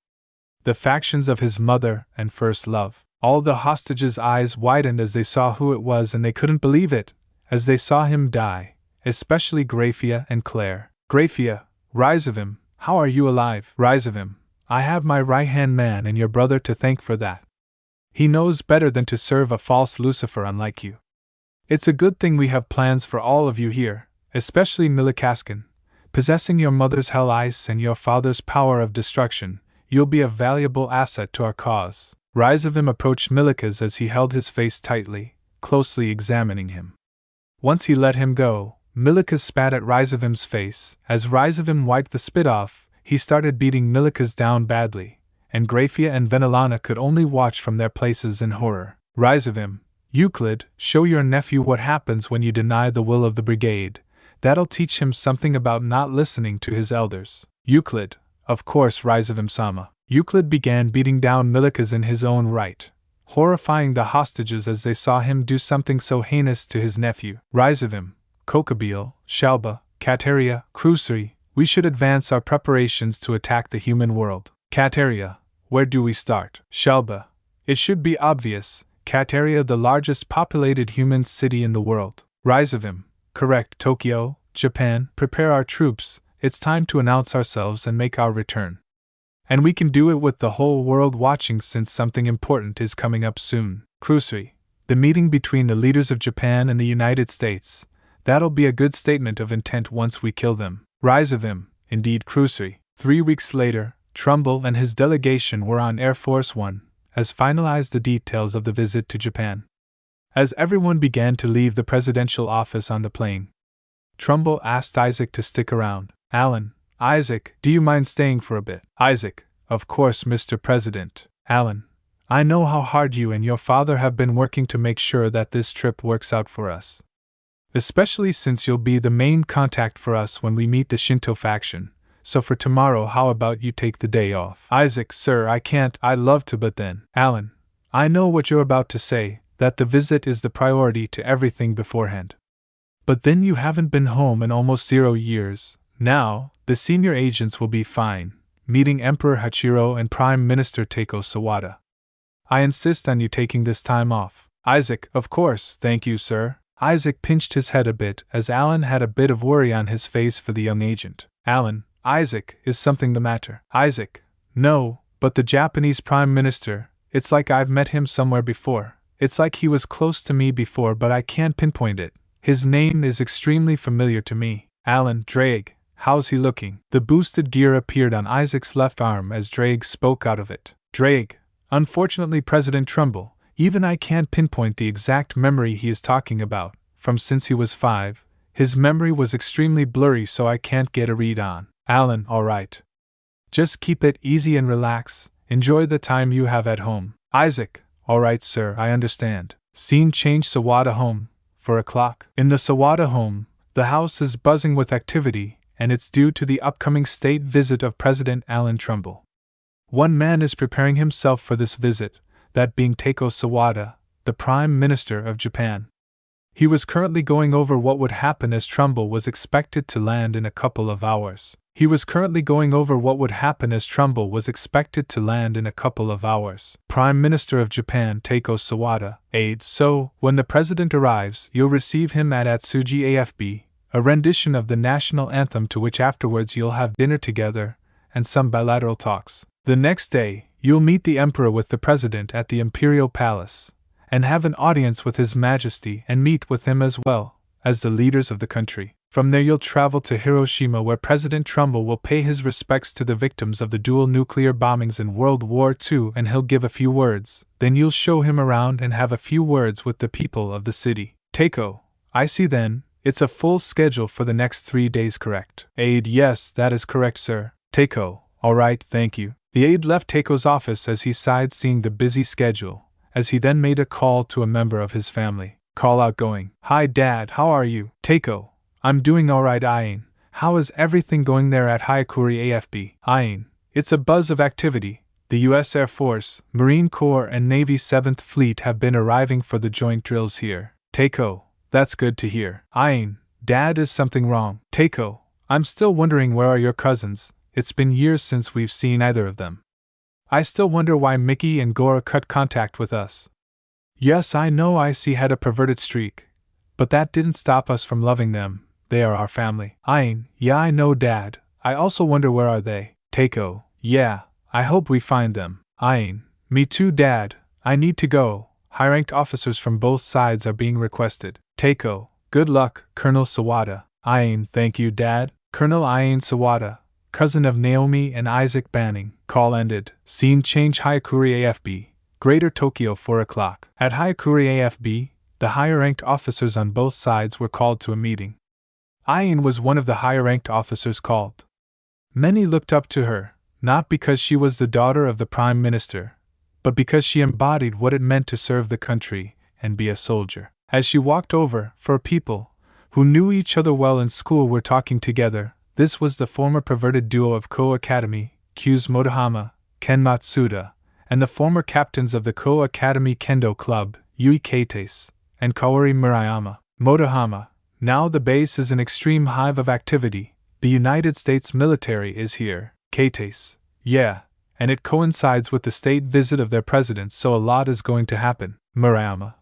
The factions of his mother and first love. All the hostages' eyes widened as they saw who it was, and they couldn't believe it, as they saw him die, especially Graphia and Claire. Graphia, Resurgent, how are you alive? Resurgent, I have my right-hand man and your brother to thank for that. He knows better than to serve a false Lucifer unlike you. It's a good thing we have plans for all of you here, especially Milikaskin, Possessing your mother's hell ice and your father's power of destruction, you'll be a valuable asset to our cause. Resurgent approached Milikas as he held his face tightly, closely examining him. Once he let him go, Milikas spat at Resurgent's face. As Resurgent wiped the spit off, he started beating Milikas down badly, and Grafia and Venelana could only watch from their places in horror. Resurgent, Euclid, show your nephew what happens when you deny the will of the brigade. That'll teach him something about not listening to his elders. Euclid, of course, Resurgent-sama. Euclid began beating down Milikas in his own right, horrifying the hostages as they saw him do something so heinous to his nephew. Resurgent, Kokabil, Shalba, Kateria, Krusri, we should advance our preparations to attack the human world. Kateria, where do we start? Shalba, it should be obvious, Kateria, the largest populated human city in the world. Resurgent, correct, Tokyo, Japan, prepare our troops, it's time to announce ourselves and make our return. And we can do it with the whole world watching since something important is coming up soon. Krusri, the meeting between the leaders of Japan and the United States, that'll be a good statement of intent once we kill them. Resurgent, indeed Krusri. 3 weeks later, Trumbull and his delegation were on Air Force One, as finalized the details of the visit to Japan. As everyone began to leave the presidential office on the plane, Trumbull asked Isaac to stick around. Alan, Isaac, do you mind staying for a bit? Isaac, of course, Mr. President. Alan, I know how hard you and your father have been working to make sure that this trip works out for us. Especially since you'll be the main contact for us when we meet the Shinto faction, so for tomorrow how about you take the day off? Isaac, sir, I can't, I'd love to, but then. Alan, I know what you're about to say, that the visit is the priority to everything beforehand. But then you haven't been home in almost 0 years. Now, the senior agents will be fine, meeting Emperor Hachiro and Prime Minister Teiko Sawada. I insist on you taking this time off. Isaac, of course, thank you, sir. Isaac pinched his head a bit as Alan had a bit of worry on his face for the young agent. Alan, Isaac, is something the matter? Isaac, no, but the Japanese Prime Minister, it's like I've met him somewhere before. It's like he was close to me before, but I can't pinpoint it. His name is extremely familiar to me. Alan, Drake, how's he looking? The boosted gear appeared on Isaac's left arm as Drake spoke out of it. Drake, unfortunately, President Trumbull, even I can't pinpoint the exact memory he is talking about. From since he was 5, his memory was extremely blurry, so I can't get a read on. Alan, alright. Just keep it easy and relax, enjoy the time you have at home. Isaac, alright sir, I understand. Scene change. Sawada home, 4 o'clock. In the Sawada home, the house is buzzing with activity, and it's due to the upcoming state visit of President Alan Trumbull. One man is preparing himself for this visit, that being Teiko Sawada, the Prime Minister of Japan. He was currently going over what would happen as Trumbull was expected to land in a couple of hours. Prime Minister of Japan Teiko Sawada, aide. So, when the President arrives, you'll receive him at Atsugi AFB, a rendition of the national anthem, to which afterwards you'll have dinner together, and some bilateral talks. The next day, you'll meet the Emperor with the President at the Imperial Palace, and have an audience with His Majesty and meet with him as well as the leaders of the country. From there you'll travel to Hiroshima, where President Trumbull will pay his respects to the victims of the dual nuclear bombings in World War II, and he'll give a few words. Then you'll show him around and have a few words with the people of the city. Teiko, I see then, it's a full schedule for the next 3 days, correct? Aide, yes, that is correct, sir. Teiko, alright, thank you. The aide left Teiko's office as he sighed, seeing the busy schedule, as he then made a call to a member of his family. Call outgoing. Hi Dad, how are you? Teiko, I'm doing alright. Ain, how is everything going there at Hyakuri AFB? Ain, it's a buzz of activity. The U.S. Air Force, Marine Corps and Navy 7th Fleet have been arriving for the joint drills here. Teiko, that's good to hear. Ain, Dad, is something wrong? Teiko, I'm still wondering where are your cousins. It's been years since we've seen either of them. I still wonder why Mickey and Gora cut contact with us. Yes, I know Issei had a perverted streak, but that didn't stop us from loving them. They are our family. Ain, yeah, I know Dad. I also wonder where are they. Teiko, yeah, I hope we find them. Ain, me too Dad, I need to go. High-ranked officers from both sides are being requested. Teiko, good luck, Colonel Sawada. Ain, thank you Dad. Colonel Ian Sawada, cousin of Naomi and Isaac Banning. Call ended. Scene change. Hyakuri AFB, Greater Tokyo, 4 o'clock. At Hyakuri AFB, the higher-ranked officers on both sides were called to a meeting. Ian was one of the higher-ranked officers called. Many looked up to her, not because she was the daughter of the Prime Minister, but because she embodied what it meant to serve the country and be a soldier. As she walked over, for people who knew each other well in school were talking together, this was the former perverted duo of Ko Academy, Kyu's Motohama, Ken Matsuda, and the former captains of the Ko Academy Kendo Club, Yui Kates, and Kaori Murayama. Motohama, now the base is an extreme hive of activity. The United States military is here. Kates, yeah, and it coincides with the state visit of their president, so a lot is going to happen. Murayama,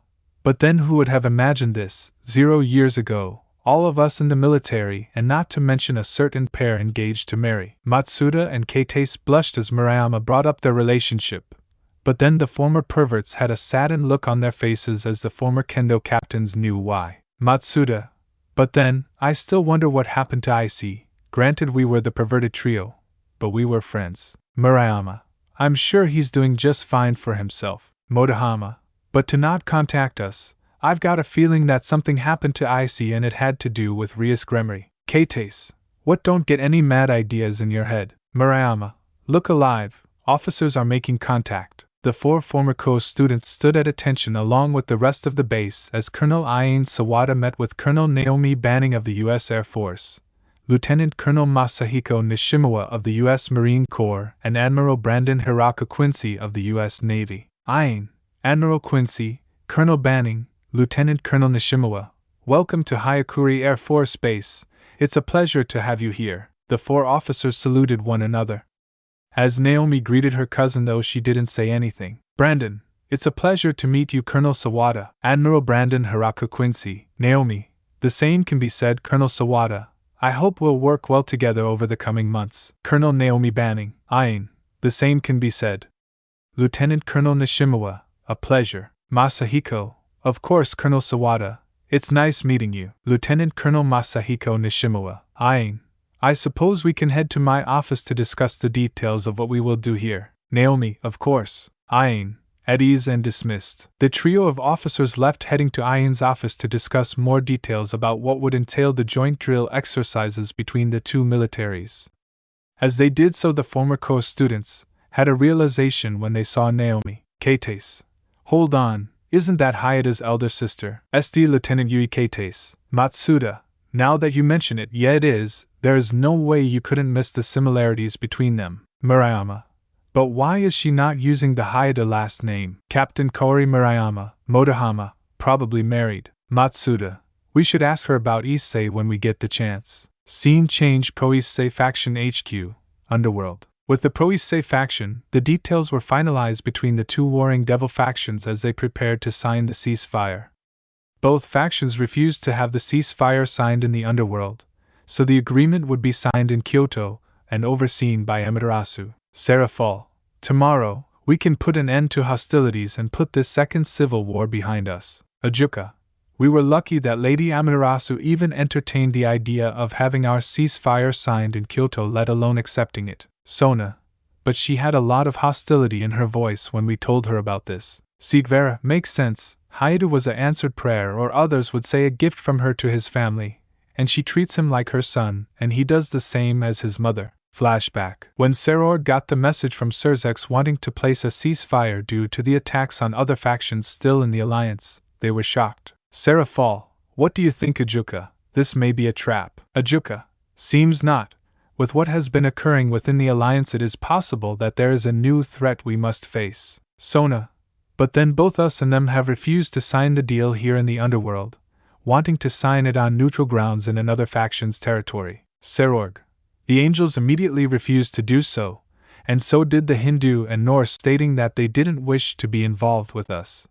but then who would have imagined this, 0 years ago, all of us in the military, and not to mention a certain pair engaged to marry. Matsuda and Kates blushed as Murayama brought up their relationship, but then the former perverts had a saddened look on their faces as the former kendo captains knew why. Matsuda, but then, I still wonder what happened to Issei. Granted we were the perverted trio, but we were friends. Murayama, I'm sure he's doing just fine for himself. Motohama, but to not contact us, I've got a feeling that something happened to Issei and it had to do with Rias Gremory. Kates, what, don't get any mad ideas in your head. Murayama, look alive, officers are making contact. The 4 former Ko students stood at attention along with the rest of the base as Colonel Ian Sawada met with Colonel Naomi Banning of the U.S. Air Force, Lieutenant Colonel Masahiko Nishimawa of the U.S. Marine Corps, and Admiral Brandon Hiraka Quincy of the U.S. Navy. Ian, Admiral Quincy, Colonel Banning, Lieutenant Colonel Nishimawa, welcome to Hyakuri Air Force Base. It's a pleasure to have you here. The 4 officers saluted one another. As Naomi greeted her cousin, though she didn't say anything. Brandon, it's a pleasure to meet you, Colonel Sawada. Admiral Brandon Hiraka Quincy. Naomi, the same can be said, Colonel Sawada. I hope we'll work well together over the coming months. Colonel Naomi Banning. Ian, the same can be said. Lieutenant Colonel Nishimawa, a pleasure. Masahiko, of course, Colonel Sawada. It's nice meeting you. Lieutenant Colonel Masahiko Nishimawa. Ian, I suppose we can head to my office to discuss the details of what we will do here. Naomi, of course. Ian, at ease and dismissed. The trio of officers left, heading to Ian's office to discuss more details about what would entail the joint drill exercises between the two militaries. As they did so, the former Ko students had a realization when they saw Naomi. Kates, hold on, isn't that Hayata's elder sister? SD Lieutenant Yui Kates. Matsuda, now that you mention it, yeah it is. There is no way you couldn't miss the similarities between them. Murayama, but why is she not using the Hayata last name? Captain Kaori Murayama. Motohama, probably married. Matsuda, we should ask her about Issei when we get the chance. Scene change. Pro Issei faction HQ, Underworld. With the Pro Issei faction, the details were finalized between the two warring devil factions as they prepared to sign the ceasefire. Both factions refused to have the ceasefire signed in the Underworld, so the agreement would be signed in Kyoto and overseen by Amaterasu. Sarah Fall, tomorrow, we can put an end to hostilities and put this second civil war behind us. Ajuka, we were lucky that Lady Amaterasu even entertained the idea of having our ceasefire signed in Kyoto, let alone accepting it. Sona, but she had a lot of hostility in her voice when we told her about this. Sigvera, makes sense. Hayata was an answered prayer, or others would say a gift from her to his family, and she treats him like her son, and he does the same as his mother. Flashback. When Serord got the message from Surzex wanting to place a ceasefire due to the attacks on other factions still in the alliance, they were shocked. Sarah Fall, what do you think, Ajuka? This may be a trap. Ajuka, seems not. With what has been occurring within the alliance, it is possible that there is a new threat we must face. Sona, but then both us and them have refused to sign the deal here in the Underworld, wanting to sign it on neutral grounds in another faction's territory. Serorg, the angels immediately refused to do so, and so did the Hindu and Norse, stating that they didn't wish to be involved with us.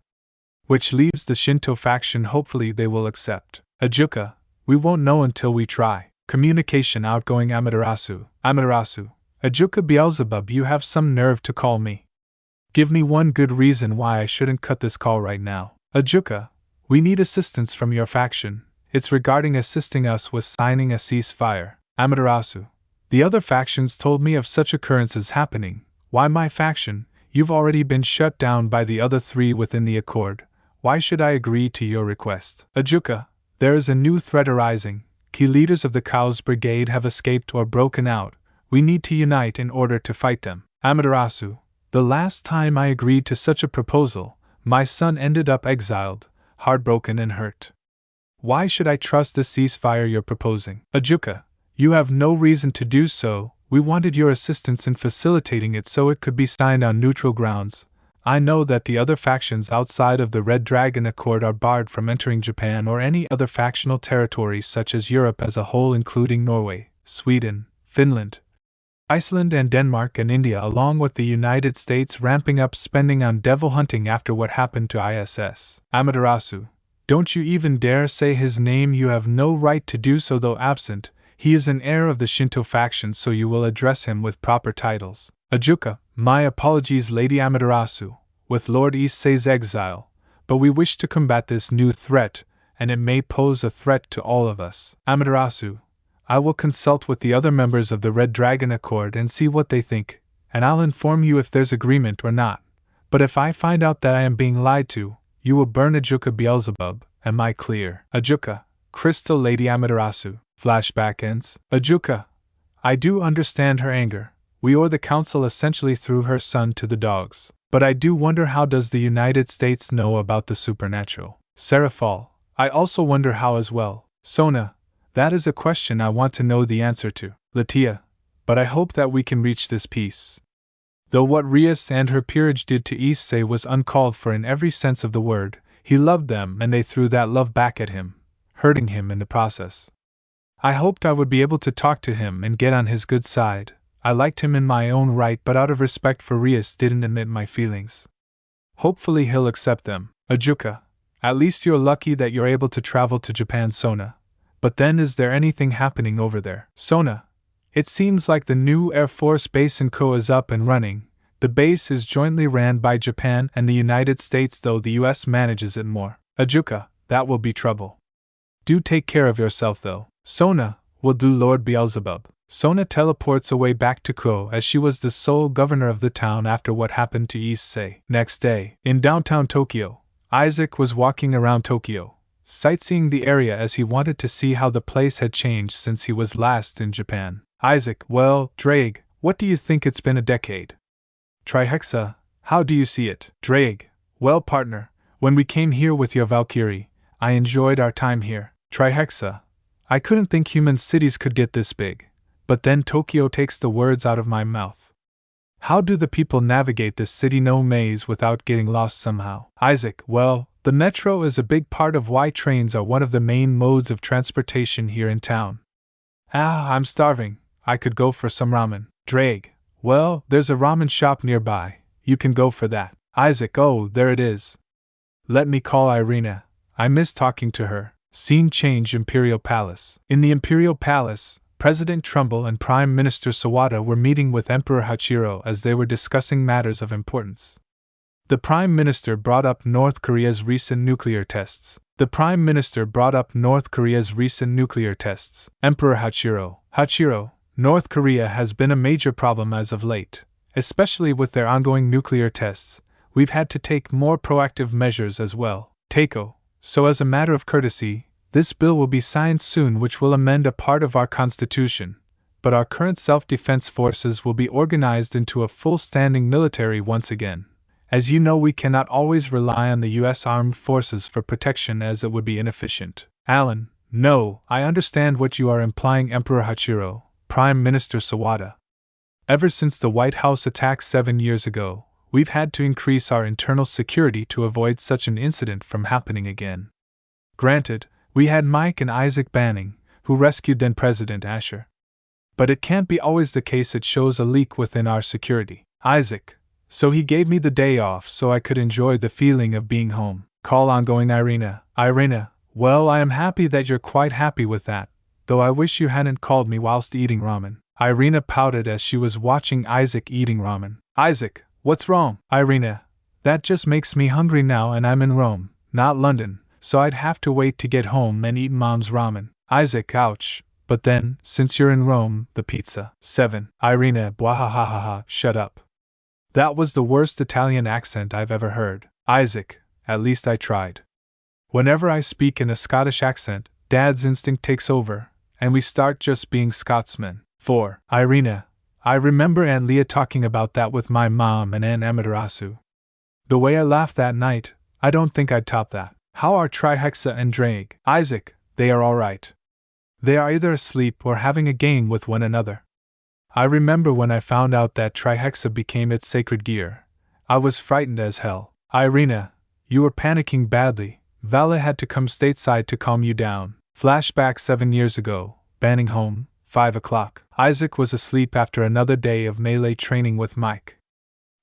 Which leaves the Shinto faction. Hopefully they will accept. Ajuka, we won't know until we try. Communication outgoing. Amaterasu, Ajuka Beelzebub, you have some nerve to call me. Give me one good reason why I shouldn't cut this call right now. Ajuka, we need assistance from your faction. It's regarding assisting us with signing a ceasefire. Amaterasu. The other factions told me of such occurrences happening. Why my faction? You've already been shut down by the other 3 within the accord. Why should I agree to your request? Ajuka, there is a new threat arising. Key leaders of the Cow's brigade have escaped or broken out. We need to unite in order to fight them. Amaterasu, the last time I agreed to such a proposal, my son ended up exiled, heartbroken and hurt. Why should I trust the ceasefire you're proposing? Ajuka, you have no reason to do so. We wanted your assistance in facilitating it so it could be signed on neutral grounds. I know that the other factions outside of the Red Dragon Accord are barred from entering Japan or any other factional territories such as Europe as a whole, including Norway, Sweden, Finland, Iceland and Denmark and India, along with the United States ramping up spending on devil hunting after what happened to ISS. Amaterasu, don't you even dare say his name. You have no right to do so, though absent. He is an heir of the Shinto faction, so you will address him with proper titles. Ajuka, my apologies, Lady Amaterasu, with Lord Issei's exile, but we wish to combat this new threat, and it may pose a threat to all of us. Amaterasu, I will consult with the other members of the Red Dragon Accord and see what they think, and I'll inform you if there's agreement or not. But if I find out that I am being lied to, you will burn Ajuka Beelzebub. Am I clear? Ajuka, Crystal Lady Amaterasu. Flashback ends. Ajuka, I do understand her anger. We or the Council essentially threw her son to the dogs. But I do wonder, how does the United States know about the supernatural? Seraphal, I also wonder how as well. Sona, that is a question I want to know the answer to. Latia, but I hope that we can reach this peace. Though what Rias and her peerage did to Issei was uncalled for in every sense of the word, he loved them and they threw that love back at him, hurting him in the process. I hoped I would be able to talk to him and get on his good side. I liked him in my own right, but out of respect for Rias didn't admit my feelings. Hopefully he'll accept them. Ajuka, at least you're lucky that you're able to travel to Japan. Sona, but then is there anything happening over there? Sona, it seems like the new Air Force base in Ko is up and running. The base is jointly ran by Japan and the United States, though the US manages it more. Ajuka, that will be trouble. Do take care of yourself though. Sona, will do, Lord Beelzebub. Sona teleports away back to Ko, as she was the sole governor of the town after what happened to Issei. Next day, in downtown Tokyo, Isaac was walking around Tokyo, sightseeing the area as he wanted to see how the place had changed since he was last in Japan. Isaac, well, Drake, what do you think? It's been a decade. Trihexa, how do you see it? Drake, well, partner, when we came here with your Valkyrie, I enjoyed our time here. Trihexa, I couldn't think human cities could get this big. But then Tokyo takes the words out of my mouth. How do the people navigate this city? No maze without getting lost somehow. Isaac, well, the metro is a big part of why trains are one of the main modes of transportation here in town. Ah, I'm starving. I could go for some ramen. Drake, well, there's a ramen shop nearby. You can go for that. Isaac, oh, there it is. Let me call Irina. I miss talking to her. Scene change. Imperial Palace. In the Imperial Palace, President Trumbull and Prime Minister Sawada were meeting with Emperor Hachiro as they were discussing matters of importance. The Prime Minister brought up North Korea's recent nuclear tests. Emperor Hachiro, North Korea has been a major problem as of late, especially with their ongoing nuclear tests. We've had to take more proactive measures as well. Teiko, so as a matter of courtesy, this bill will be signed soon, which will amend a part of our constitution, but our current self-defense forces will be organized into a full-standing military once again. As you know, we cannot always rely on the U.S. Armed Forces for protection, as it would be inefficient. Alan, no, I understand what you are implying. Emperor Hachiro, Prime Minister Sawada. Ever since the White House attack 7 years ago, we've had to increase our internal security to avoid such an incident from happening again. Granted, we had Mike and Isaac Banning, who rescued then President Asher. But it can't be always the case. It shows a leak within our security. Isaac, so he gave me the day off so I could enjoy the feeling of being home. Call ongoing. Irina, well, I am happy that you're quite happy with that, though I wish you hadn't called me whilst eating ramen. Irina pouted as she was watching Isaac eating ramen. Isaac, what's wrong? Irina, that just makes me hungry now, and I'm in Rome, not London, so I'd have to wait to get home and eat Mom's ramen. Isaac, ouch, But then, since you're in Rome, the pizza. 7. Irina, bwahahaha, shut up. That was the worst Italian accent I've ever heard. Isaac, at least I tried. Whenever I speak in a Scottish accent, Dad's instinct takes over, and we start just being Scotsmen. 4. Irina, I remember Aunt Leah talking about that with my mom and Aunt Amaterasu. The way I laughed that night, I don't think I'd top that. How are Trihexa and Drake? Isaac, they are all right. They are either asleep or having a game with one another. I remember when I found out that Trihexa became its sacred gear. I was frightened as hell. Irina, you were panicking badly. Vala had to come stateside to calm you down. Flashback 7 years ago, Banning home, 5 o'clock. Isaac was asleep after another day of melee training with Mike.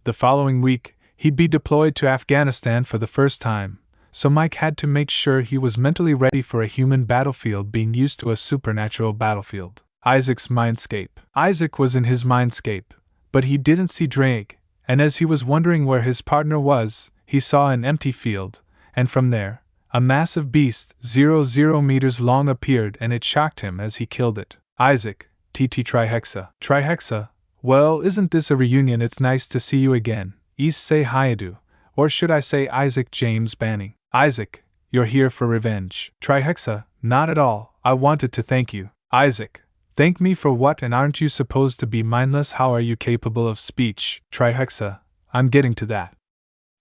The following week, he'd be deployed to Afghanistan for the first time, so Mike had to make sure he was mentally ready for a human battlefield being used to a supernatural battlefield. Isaac's mindscape. Isaac was in his mindscape, but he didn't see Drake, and as he was wondering where his partner was, he saw an empty field, and from there, a massive beast, 0 meters long, appeared, and it shocked him as he killed it. Isaac, TT Trihexa. Trihexa, well, isn't this a reunion? It's nice to see you again. Issei Hayadu, or should I say Isaac James Banning. Isaac, you're here for revenge. Trihexa, not at all, I wanted to thank you. Isaac, thank me for what, and aren't you supposed to be mindless? How are you capable of speech? Trihexa, I'm getting to that.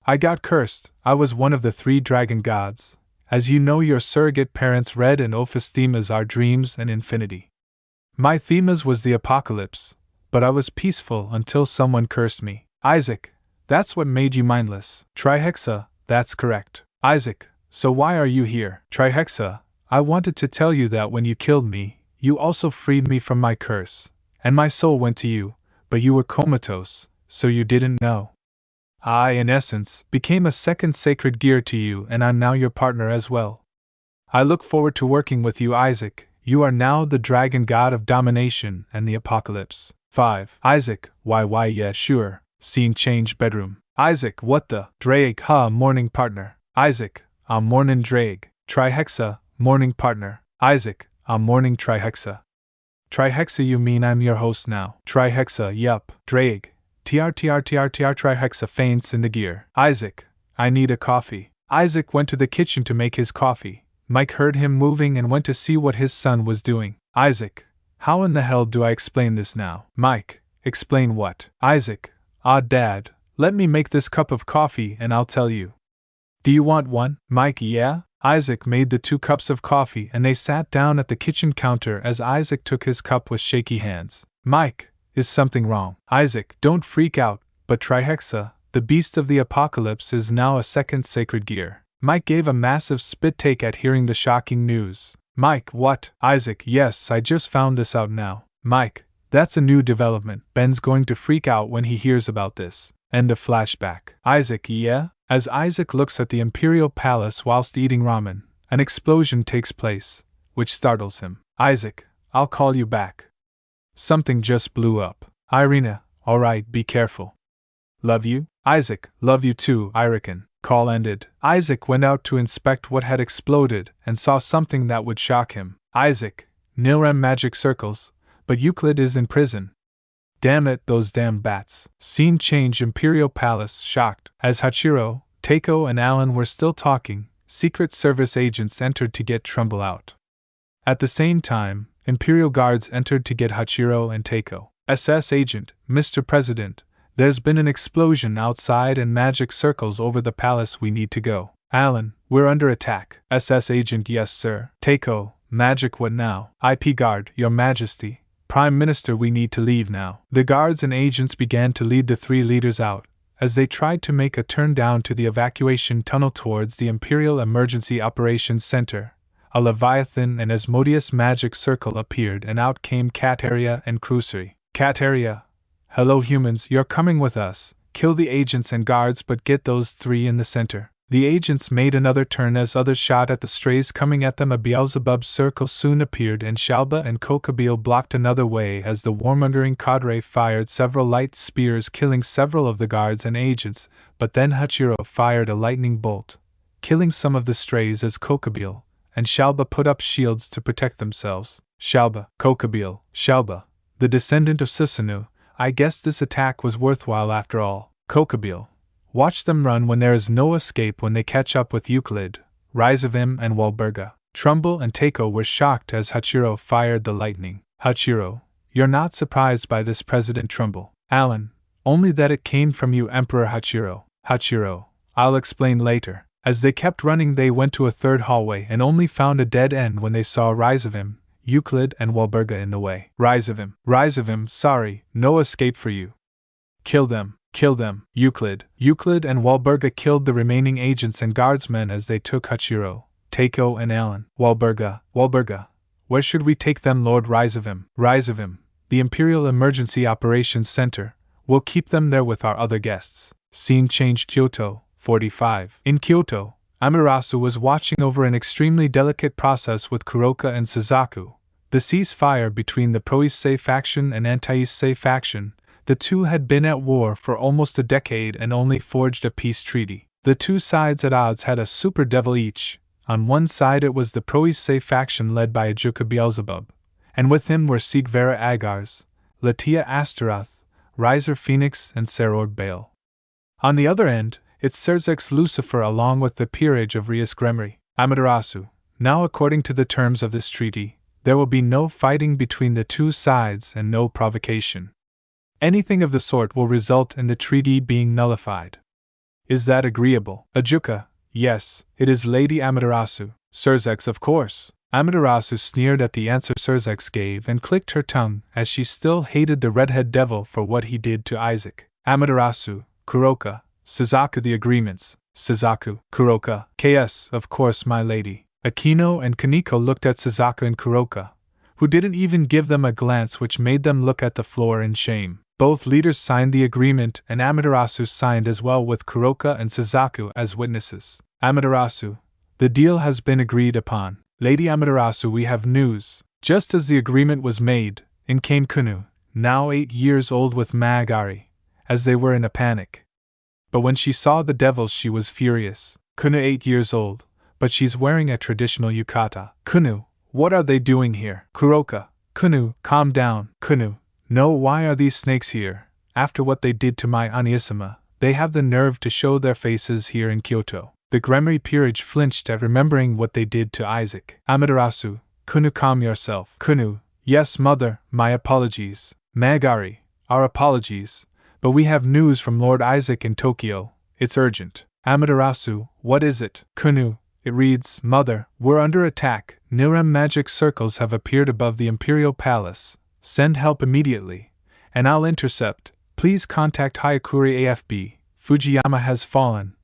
I got cursed. I was one of the 3 dragon gods. As you know, your surrogate parents Red and Ophis Themas are dreams and infinity. My Themas was the apocalypse, but I was peaceful until someone cursed me. Isaac, that's what made you mindless. Trihexa, that's correct. Isaac, so why are you here? Trihexa, I wanted to tell you that when you killed me, you also freed me from my curse, and my soul went to you, but you were comatose, so you didn't know. I, in essence, became a second sacred gear to you, and I'm now your partner as well. I look forward to working with you, Isaac. You are now the dragon god of domination and the apocalypse. 5. Isaac, why yeah sure. Scene change bedroom. Isaac, what the? Drake, morning partner. Isaac, I'm morning Drake. Trihexa, morning partner. Isaac, I'm morning Trihexa. Trihexa, you mean I'm your host now? Trihexa, yup. Drake, TR Trihexa faints in the gear. Isaac, I need a coffee. Isaac went to the kitchen to make his coffee. Mike heard him moving and went to see what his son was doing. Isaac, how in the hell do I explain this now? Mike, explain what? Isaac, Dad, let me make this cup of coffee and I'll tell you. Do you want one? Mike, yeah? Isaac made the 2 cups of coffee and they sat down at the kitchen counter as Isaac took his cup with shaky hands. Mike, is something wrong? Isaac, don't freak out, but Trihexa, the beast of the apocalypse, is now a second sacred gear. Mike gave a massive spit take at hearing the shocking news. Mike, what? Isaac, yes, I just found this out now. Mike, that's a new development. Ben's going to freak out when he hears about this. End of flashback. Isaac, yeah? As Isaac looks at the Imperial Palace whilst eating ramen, an explosion takes place, which startles him. Isaac, I'll call you back. Something just blew up. Irina, alright, be careful. Love you? Isaac, love you too, I reckon. Call ended. Isaac went out to inspect what had exploded and saw something that would shock him. Isaac, Nilram magic circles, but Euclid is in prison. Damn it, those damn bats. Scene change. Imperial Palace, shocked. As Hachiro, Takeo and Alan were still talking, Secret Service agents entered to get Trumbull out. At the same time, Imperial Guards entered to get Hachiro and Takeo. SS Agent, Mr. President, there's been an explosion outside and magic circles over the palace. We need to go. Alan, we're under attack. SS Agent, yes sir. Takeo, magic, what now? IP Guard, Your Majesty. Prime Minister, we need to leave now. The guards and agents began to lead the 3 leaders out, as they tried to make a turn down to the evacuation tunnel towards the Imperial Emergency Operations Center. A Leviathan and Asmodeus magic circle appeared and out came Kateria and Crusoe. Kateria, hello humans, you're coming with us. Kill the agents and guards but get those 3 in the center. The agents made another turn as others shot at the strays coming at them. A Beelzebub circle soon appeared and Shalba and Kokabeel blocked another way as the warmongering cadre fired several light spears killing several of the guards and agents, but then Hachiro fired a lightning bolt, killing some of the strays as Kokabeel and Shalba put up shields to protect themselves. Shalba, Kokabeel, Shalba, the descendant of Susanoo, I guess this attack was worthwhile after all. Kokabeel, watch them run when there is no escape when they catch up with Euclid, Resurgent and Walburga. Trumbull and Takeo were shocked as Hachiro fired the lightning. Hachiro, you're not surprised by this, President Trumbull. Alan, only that it came from you, Emperor Hachiro. Hachiro, I'll explain later. As they kept running, they went to a third hallway and only found a dead end when they saw Resurgent, Euclid, and Walburga in the way. Resurgent, sorry, no escape for you. Kill them, Euclid and Walburga killed the remaining agents and guardsmen as they took Hachiro, Takeo, and Alan. Walburga, where should we take them, Lord Resurgent, the Imperial Emergency Operations Center. We'll keep them there with our other guests. Scene change. Kyoto, 45. In Kyoto, Amaterasu was watching over an extremely delicate process with Kuroka and Suzaku, the ceasefire between the pro-Issei faction and anti-Issei faction. The two had been at war for almost a decade and only forged a peace treaty. The two sides at odds had a super devil each. On one side it was the pro-Issei faction led by Ajuka Beelzebub, and with him were Ceasefire Agars, Latia Astaroth, Riser Phoenix, and Serord Baal. On the other end, it's Serzex Lucifer along with the peerage of Rias Gremry. Amaterasu, now according to the terms of this treaty, there will be no fighting between the two sides and no provocation. Anything of the sort will result in the treaty being nullified. Is that agreeable? Ajuka, yes, it is, Lady Amaterasu. Serzex, of course. Amaterasu sneered at the answer Serzex gave and clicked her tongue as she still hated the redhead devil for what he did to Isaac. Amaterasu, Kuroka, Suzaku, the agreements. Suzaku, Kuroka, KS, of course, my lady. Akino and Kaneko looked at Suzaku and Kuroka, who didn't even give them a glance, which made them look at the floor in shame. Both leaders signed the agreement, and Amaterasu signed as well, with Kuroka and Suzaku as witnesses. Amaterasu, the deal has been agreed upon. Lady Amaterasu, we have news. Just as the agreement was made, in came Kunu, now 8 years old, with Magari, as they were in a panic. But when she saw the devils she was furious. Kunu, 8 years old, but she's wearing a traditional yukata. Kunu, what are they doing here? Kuroka, Kunu, calm down. Kunu, no, why are these snakes here? After what they did to my Aniissima, they have the nerve to show their faces here in Kyoto. The Gremry peerage flinched at remembering what they did to Isaac. Amaterasu, Kunu, calm yourself. Kunu, yes, mother, my apologies. Magari, our apologies, but we have news from Lord Isaac in Tokyo. It's urgent. Amaterasu, what is it? Kunu, it reads, Mother, we're under attack. Nirem magic circles have appeared above the Imperial Palace. Send help immediately, and I'll intercept. Please contact Hyakuri AFB. Fujiyama has fallen.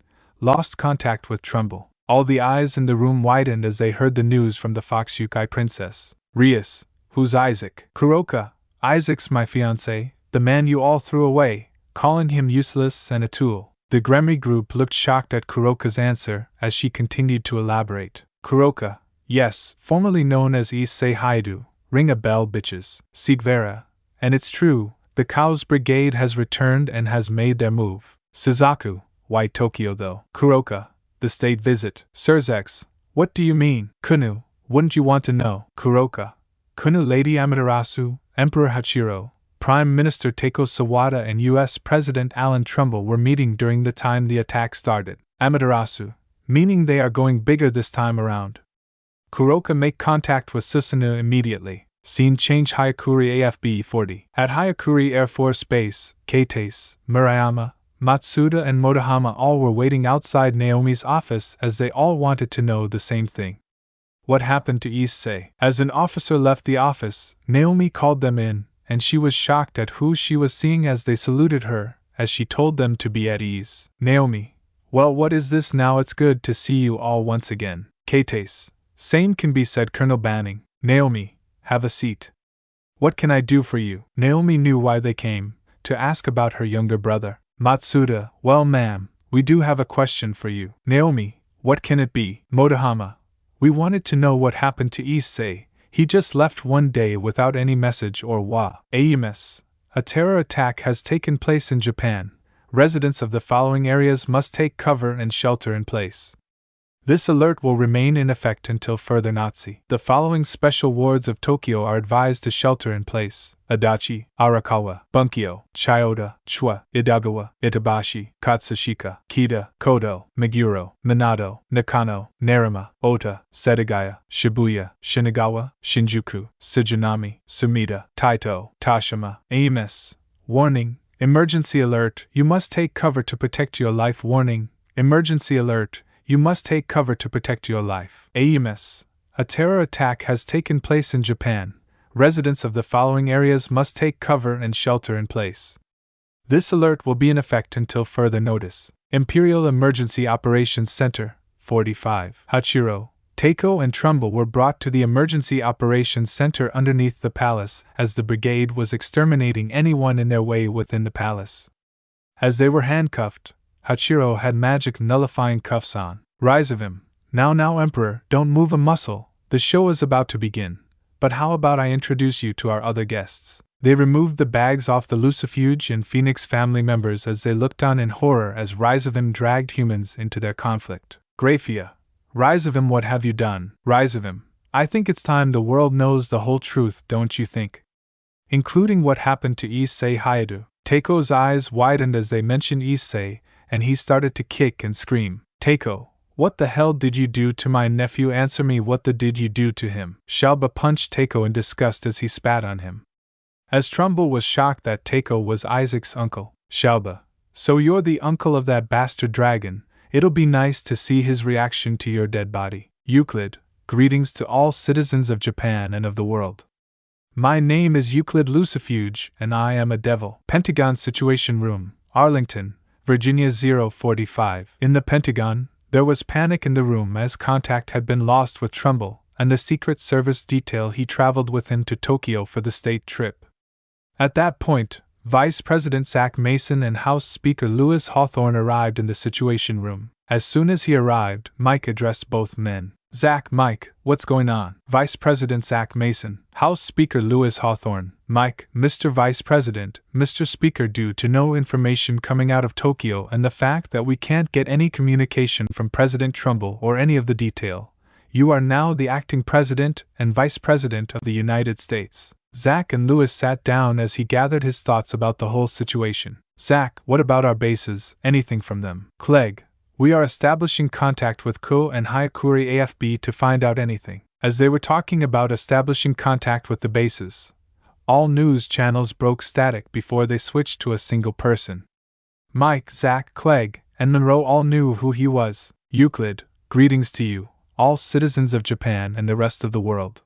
Lost contact with Trumbull. All the eyes in the room widened as they heard the news from the Fox Yukai princess. Rias, who's Isaac? Kuroka, Isaac's my fiancé, the man you all threw away, calling him useless and a tool. The Gremry group looked shocked at Kuroka's answer as she continued to elaborate. Kuroka, yes, formerly known as Issei Haidu. Ring a bell, bitches. Ceasefire, and it's true, the Cow's brigade has returned and has made their move. Suzaku, why Tokyo though? Kuroka, the state visit. Serzex, what do you mean? Kunu, wouldn't you want to know? Kuroka, Kunu, Lady Amaterasu, Emperor Hachiro, Prime Minister Takeo Sawada, and U.S. President Alan Trumbull were meeting during the time the attack started. Amaterasu, meaning they are going bigger this time around. Kuroka, make contact with Susanoo immediately. Scene change. Hyakuri AFB 40. At Hyakuri Air Force Base, Keitase, Murayama, Matsuda, and Motohama all were waiting outside Naomi's office as they all wanted to know the same thing. What happened to Issei? As an officer left the office, Naomi called them in, and she was shocked at who she was seeing as they saluted her, as she told them to be at ease. Naomi, well, what is this now? It's good to see you all once again. Keitase, same can be said, Colonel Banning. Naomi, have a seat. What can I do for you? Naomi knew why they came, to ask about her younger brother. Matsuda, well, ma'am, we do have a question for you. Naomi, what can it be? Motohama, we wanted to know what happened to Issei. He just left one day without any message or wa. AMS, a terror attack has taken place in Japan. Residents of the following areas must take cover and shelter in place. This alert will remain in effect until further notice. The following special wards of Tokyo are advised to shelter in place: Adachi, Arakawa, Bunkyo, Chiyoda, Chua, Idagawa, Itabashi, Katsushika, Kita, Kodo, Meguro, Minato, Nakano, Nerima, Ota, Setagaya, Shibuya, Shinagawa, Shinjuku, Sujinami, Sumida, Taito, Tashima, Amos. Warning: emergency alert, you must take cover to protect your life. Warning: emergency alert, you must take cover to protect your life. Amos. A terror attack has taken place in Japan. Residents of the following areas must take cover and shelter in place. This alert will be in effect until further notice. Imperial Emergency Operations Center, 45. Hachiro, Teiko and Trumbull were brought to the Emergency Operations Center underneath the palace as the brigade was exterminating anyone in their way within the palace. As they were handcuffed, Hachiro had magic nullifying cuffs on. Rise of him. Now Emperor, don't move a muscle. The show is about to begin. But how about I introduce you to our other guests? They removed the bags off the Lucifuge and Phoenix family members as they looked on in horror as Rise of him dragged humans into their conflict. Grafia. Rise of him, what have you done? Rise of him. I think it's time the world knows the whole truth, don't you think? Including what happened to Issei Hayadu. Teiko's eyes widened as they mentioned Issei, and he started to kick and scream. Teiko, what the hell did you do to my nephew? Answer me, what did you do to him? Shalba punched Teiko in disgust as he spat on him. As Trumbull was shocked that Teiko was Isaac's uncle. Shalba, so you're the uncle of that bastard dragon. It'll be nice to see his reaction to your dead body. Euclid, greetings to all citizens of Japan and of the world. My name is Euclid Lucifuge, and I am a devil. Pentagon Situation Room, Arlington, Virginia 045. In the Pentagon, there was panic in the room as contact had been lost with Trumbull and the Secret Service detail he traveled with him to Tokyo for the state trip. At that point, Vice President Zach Mason and House Speaker Lewis Hawthorne arrived in the Situation Room. As soon as he arrived, Mike addressed both men. Zach, Mike, what's going on? Vice President Zach Mason, House Speaker Lewis Hawthorne, Mike, Mr. Vice President, Mr. Speaker, due to no information coming out of Tokyo and the fact that we can't get any communication from President Trumbull or any of the detail, you are now the acting President and Vice President of the United States. Zach and Lewis sat down as he gathered his thoughts about the whole situation. Zach, what about our bases? Anything from them? Clegg, we are establishing contact with Ko and Hyakuri AFB to find out anything. As they were talking about establishing contact with the bases, all news channels broke static before they switched to a single person. Mike, Zach, Clegg, and Monroe all knew who he was. Euclid, greetings to you, all citizens of Japan and the rest of the world.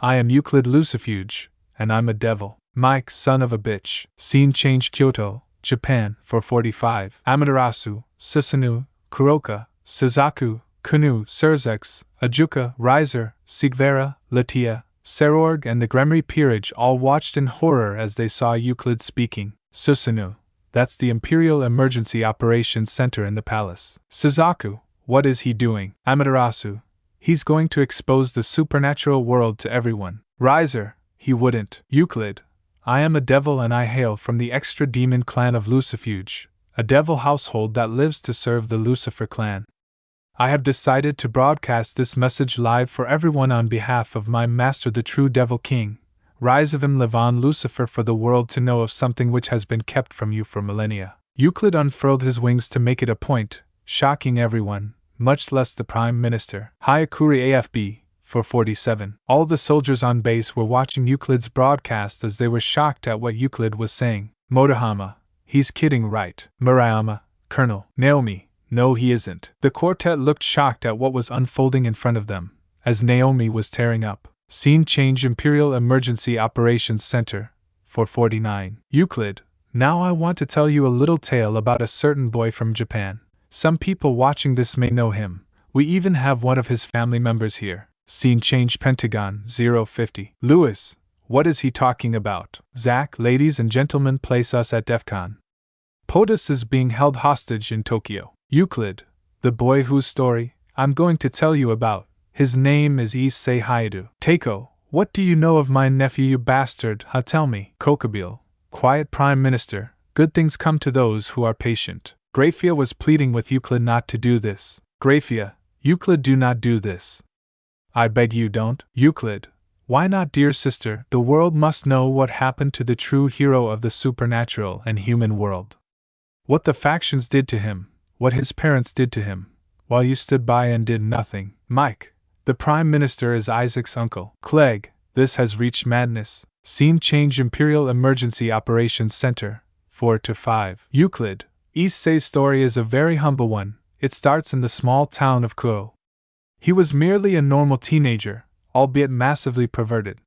I am Euclid Lucifuge, and I'm a devil. Mike, son of a bitch. Scene change, Kyoto, Japan, 445. Amaterasu, Susanoo, Kuroka, Suzaku, Kunu, Surzex, Ajuka, Riser, Sigvera, Latia, Serorg, and the Gremry peerage all watched in horror as they saw Euclid speaking. Susanoo, that's the Imperial Emergency Operations Center in the palace. Suzaku, what is he doing? Amaterasu, he's going to expose the supernatural world to everyone. Riser, he wouldn't. Euclid, I am a devil and I hail from the extra demon clan of Lucifuge, a devil household that lives to serve the Lucifer clan. I have decided to broadcast this message live for everyone on behalf of my master, the true Devil King. Rise of him, Levon Lucifer, for the world to know of something which has been kept from you for millennia. Euclid unfurled his wings to make it a point, shocking everyone, much less the Prime Minister. Hyakuri AFB, 447. All the soldiers on base were watching Euclid's broadcast as they were shocked at what Euclid was saying. Motohama, he's kidding, right? Murayama, Colonel. Naomi, no he isn't. The quartet looked shocked at what was unfolding in front of them, as Naomi was tearing up. Scene change, Imperial Emergency Operations Center, 449. Euclid, now I want to tell you a little tale about a certain boy from Japan. Some people watching this may know him. We even have one of his family members here. Scene change, Pentagon, 050. Lewis, what is he talking about? Zach, ladies and gentlemen, place us at DEFCON. POTUS is being held hostage in Tokyo. Euclid, the boy whose story I'm going to tell you about. His name is Issei Hayadu. Teiko, what do you know of my nephew, you bastard? Tell me. Kokabile, quiet, Prime Minister. Good things come to those who are patient. Grafia was pleading with Euclid not to do this. Grafia, Euclid, do not do this. I beg you don't. Euclid, why not, dear sister? The world must know what happened to the true hero of the supernatural and human world. What the factions did to him, what his parents did to him, while you stood by and did nothing. Mike, the Prime Minister is Isaac's uncle. Clegg, this has reached madness. Scene change. Imperial Emergency Operations Center, 4 to 5. Euclid, Issei's story is a very humble one. It starts in the small town of Kuo. He was merely a normal teenager, albeit massively perverted.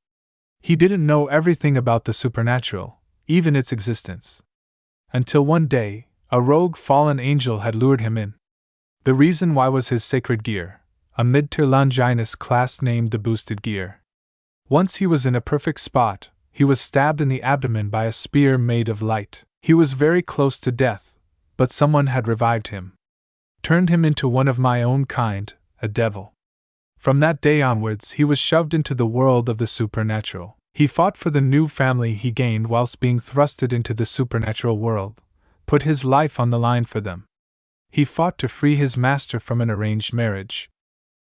He didn't know everything about the supernatural, even its existence. Until one day, a rogue fallen angel had lured him in. The reason why was his sacred gear, a mid-tier Longinus class named the Boosted Gear. Once he was in a perfect spot, he was stabbed in the abdomen by a spear made of light. He was very close to death, but someone had revived him. Turned him into one of my own kind, a devil. From that day onwards he was shoved into the world of the supernatural. He fought for the new family he gained whilst being thrusted into the supernatural world, put his life on the line for them. He fought to free his master from an arranged marriage.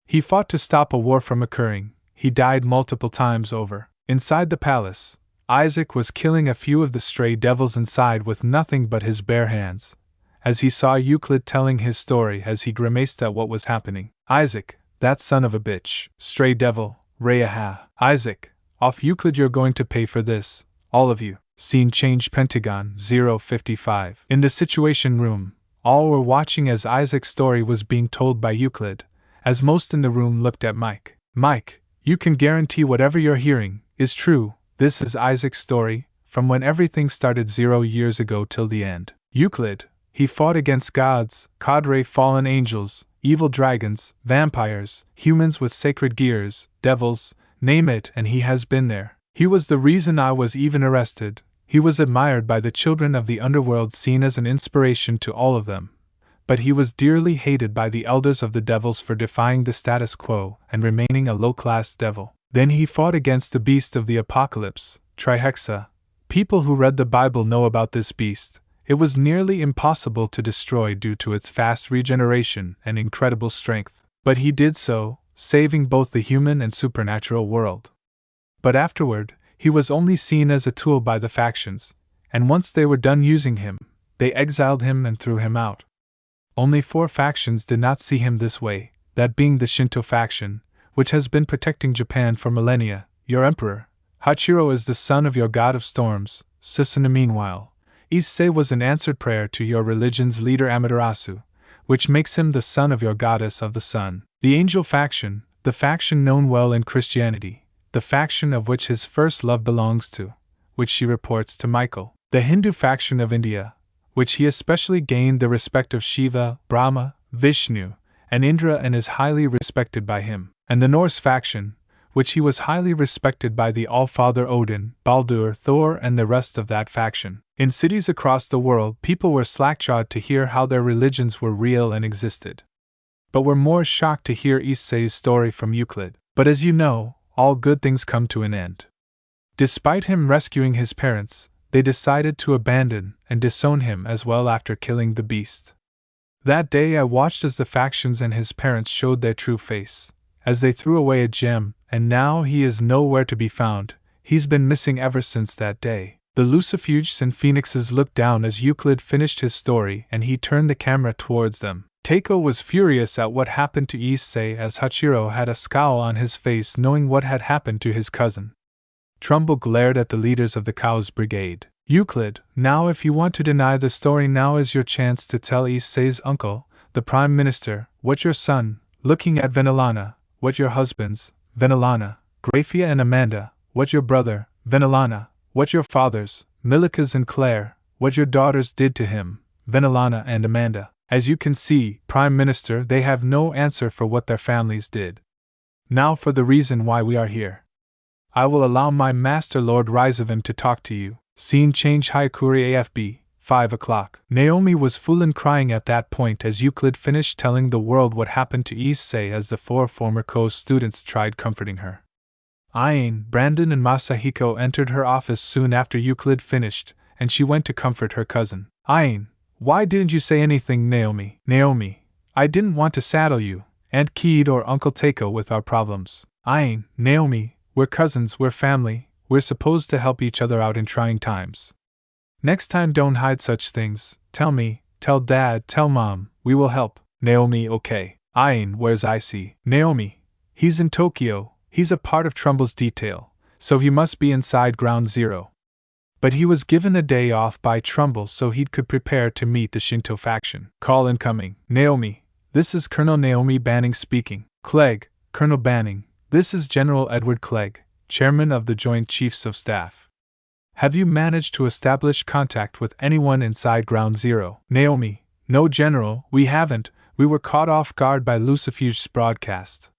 He fought to stop a war from occurring. He died multiple times over. Inside the palace, Isaac was killing a few of the stray devils inside with nothing but his bare hands, as he saw Euclid telling his story as he grimaced at what was happening. Isaac, that son of a bitch. Stray devil, Reaha. Isaac, off Euclid, you're going to pay for this, all of you. Scene change. Pentagon 055. In the Situation Room, all were watching as Isaac's story was being told by Euclid, as most in the room looked at Mike. Mike, you can guarantee whatever you're hearing is true. This is Isaac's story, from when everything started 0 years ago till the end. Euclid, he fought against gods, cadre fallen angels, evil dragons, vampires, humans with sacred gears, devils, name it, and he has been there. He was the reason I was even arrested. He was admired by the children of the underworld, seen as an inspiration to all of them. But he was dearly hated by the elders of the devils for defying the status quo and remaining a low-class devil. Then he fought against the beast of the apocalypse, Trihexa. People who read the Bible know about this beast. It was nearly impossible to destroy due to its fast regeneration and incredible strength. But he did so, saving both the human and supernatural world. But afterward, he was only seen as a tool by the factions, and once they were done using him, they exiled him and threw him out. Only 4 factions did not see him this way, that being the Shinto faction, which has been protecting Japan for millennia. Your emperor, Hachiro, is the son of your god of storms, Susanoo. Meanwhile, Issei was an answered prayer to your religion's leader Amaterasu, which makes him the son of your goddess of the sun. The angel faction, the faction known well in Christianity, the faction of which his first love belongs to, which she reports to Michael. The Hindu faction of India, which he especially gained the respect of Shiva, Brahma, Vishnu, and Indra and is highly respected by him. And the Norse faction, which he was highly respected by the All-Father Odin, Baldur, Thor, and the rest of that faction. In cities across the world, people were slack-jawed to hear how their religions were real and existed, but were more shocked to hear Issei's story from Euclid. But as you know, all good things come to an end. Despite him rescuing his parents, they decided to abandon and disown him as well after killing the beast. That day I watched as the factions and his parents showed their true face, as they threw away a gem, and now he is nowhere to be found. He's been missing ever since that day. The Lucifuges and Phoenixes looked down as Euclid finished his story and he turned the camera towards them. Teiko was furious at what happened to Issei, as Hachiro had a scowl on his face knowing what had happened to his cousin. Trumbull glared at the leaders of the Cow's brigade. Euclid, now if you want to deny the story, now is your chance to tell Issei's uncle, the Prime Minister, what your son, looking at Venelana, what your husbands, Venelana, Graphia and Amanda, what your brother, Venelana, what your fathers, Milikas and Claire, what your daughters did to him, Venelana and Amanda. As you can see, Prime Minister, they have no answer for what their families did. Now for the reason why we are here. I will allow my master Lord Ryzavim to talk to you. Scene change. Hyakuri AFB, 5 o'clock. Naomi was full and crying at that point as Euclid finished telling the world what happened to Issei as the 4 former co-students tried comforting her. Aine, Brandon and Masahiko entered her office soon after Euclid finished, and she went to comfort her cousin. Aine, why didn't you say anything, Naomi? Naomi, I didn't want to saddle you, Aunt Keed or Uncle Takeo with our problems. I ain't, Naomi, we're cousins, we're family, we're supposed to help each other out in trying times. Next time don't hide such things, tell me, tell Dad, tell Mom, we will help. Naomi, okay. Ain, where's Issei? Naomi, he's in Tokyo, he's a part of Trumbull's detail, so he must be inside Ground Zero. But he was given a day off by Trumbull so he could prepare to meet the Shinto faction. Call incoming. Naomi, this is Colonel Naomi Banning speaking. Clegg, Colonel Banning, this is General Edward Clegg, Chairman of the Joint Chiefs of Staff. Have you managed to establish contact with anyone inside Ground Zero? Naomi, no, General, we haven't. We were caught off guard by Lucifuge's broadcast.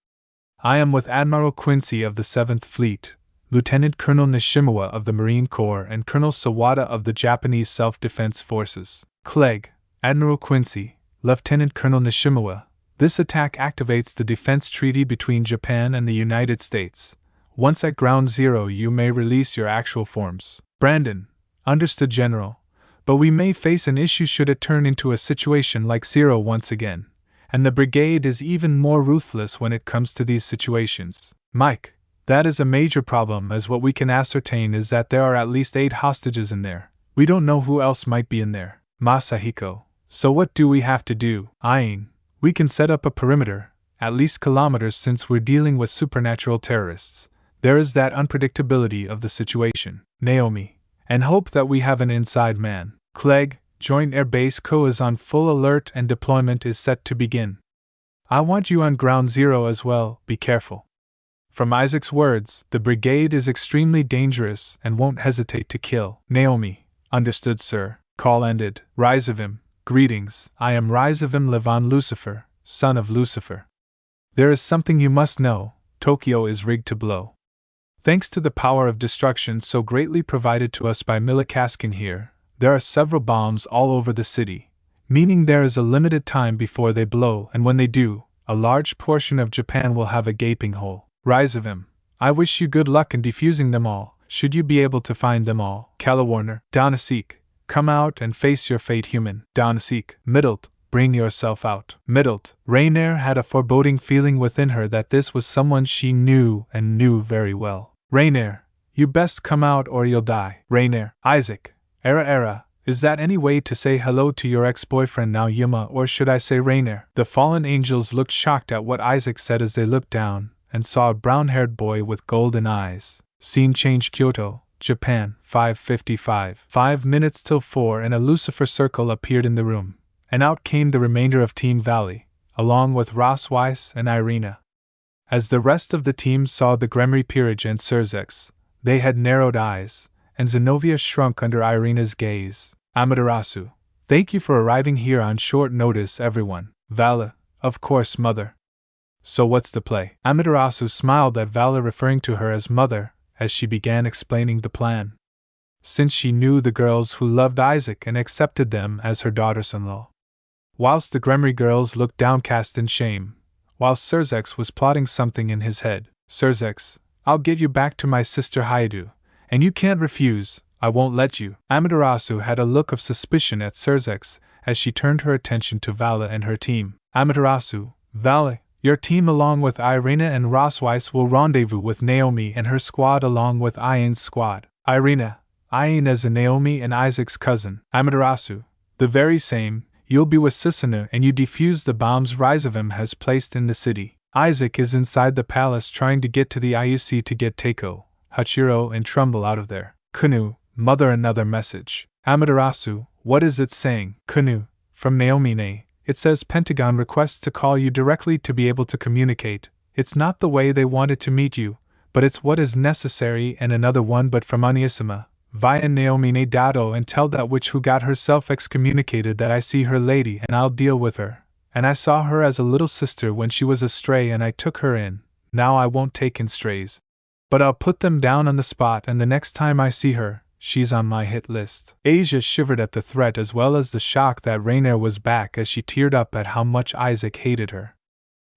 I am with Admiral Quincy of the 7th Fleet, Lieutenant Colonel Nishimawa of the Marine Corps and Colonel Sawada of the Japanese Self-Defense Forces. Clegg, Admiral Quincy, Lieutenant Colonel Nishimawa, this attack activates the defense treaty between Japan and the United States. Once at Ground Zero you may release your actual forms. Brandon, understood, General, but we may face an issue should it turn into a situation like Zero once again, and the brigade is even more ruthless when it comes to these situations. Mike, that is a major problem, as what we can ascertain is that there are at least 8 hostages in there. We don't know who else might be in there. Masahiko, so what do we have to do? Ain, we can set up a perimeter, at least kilometers, since we're dealing with supernatural terrorists. There is that unpredictability of the situation. Naomi, and hope that we have an inside man. Clegg, Joint Air Base Co is on full alert and deployment is set to begin. I want you on Ground Zero as well, be careful. From Isaac's words, the brigade is extremely dangerous and won't hesitate to kill. Naomi, understood, sir. Call ended. Rizavim, greetings, I am Rizavim Levon Lucifer, son of Lucifer. There is something you must know, Tokyo is rigged to blow. Thanks to the power of destruction so greatly provided to us by Milikaskin here, there are several bombs all over the city, meaning there is a limited time before they blow, and when they do, a large portion of Japan will have a gaping hole. Rizavim, I wish you good luck in defusing them all, should you be able to find them all. Calawarner, Donasik, come out and face your fate, human. Donasik, Middlet, bring yourself out. Middlet, Rainier had a foreboding feeling within her that this was someone she knew and knew very well. Rainier, you best come out or you'll die. Rainier, Isaac, Era, is that any way to say hello to your ex-boyfriend now, Yuma, or should I say Rainier? The fallen angels looked shocked at what Isaac said as they looked down and saw a brown-haired boy with golden eyes. Scene change: Kyoto, Japan, 5:55. 5 minutes till 4 and a Lucifer circle appeared in the room, and out came the remainder of Team Valley, along with Ross Weiss and Irina. As the rest of the team saw the Gremry Peerage and Surzex, they had narrowed eyes, and Zenobia shrunk under Irina's gaze. Amaterasu, thank you for arriving here on short notice, everyone. Vala, of course, mother. So what's the play? Amaterasu smiled at Vala, referring to her as mother, as she began explaining the plan. Since she knew the girls who loved Isaac and accepted them as her daughters-in-law. Whilst the Gremry girls looked downcast in shame, while Surzex was plotting something in his head. Surzex, I'll give you back to my sister Haidu, and you can't refuse, I won't let you. Amaterasu had a look of suspicion at Surzex as she turned her attention to Vala and her team. Amaterasu, Vala, your team along with Irina and Rossweiss will rendezvous with Naomi and her squad along with Ian's squad. Irina, Ian as Naomi and Isaac's cousin. Amaterasu, the very same, you'll be with Susanoo and you defuse the bombs Rizavim has placed in the city. Isaac is inside the palace trying to get to the IUC to get Takeo, Hachiro and Trumbull out of there. Kunu, mother, another message. Amaterasu, what is it saying? Kunu, from Naomi. It says Pentagon requests to call you directly to be able to communicate. It's not the way they wanted to meet you, but it's what is necessary. And another one, but from Onyesima, via Naomi Dado, and tell that witch who got herself excommunicated that I see her lady and I'll deal with her. And I saw her as a little sister when she was a stray and I took her in. Now I won't take in strays, but I'll put them down on the spot, and the next time I see her, she's on my hit list. Asia shivered at the threat as well as the shock that Rainier was back as she teared up at how much Isaac hated her.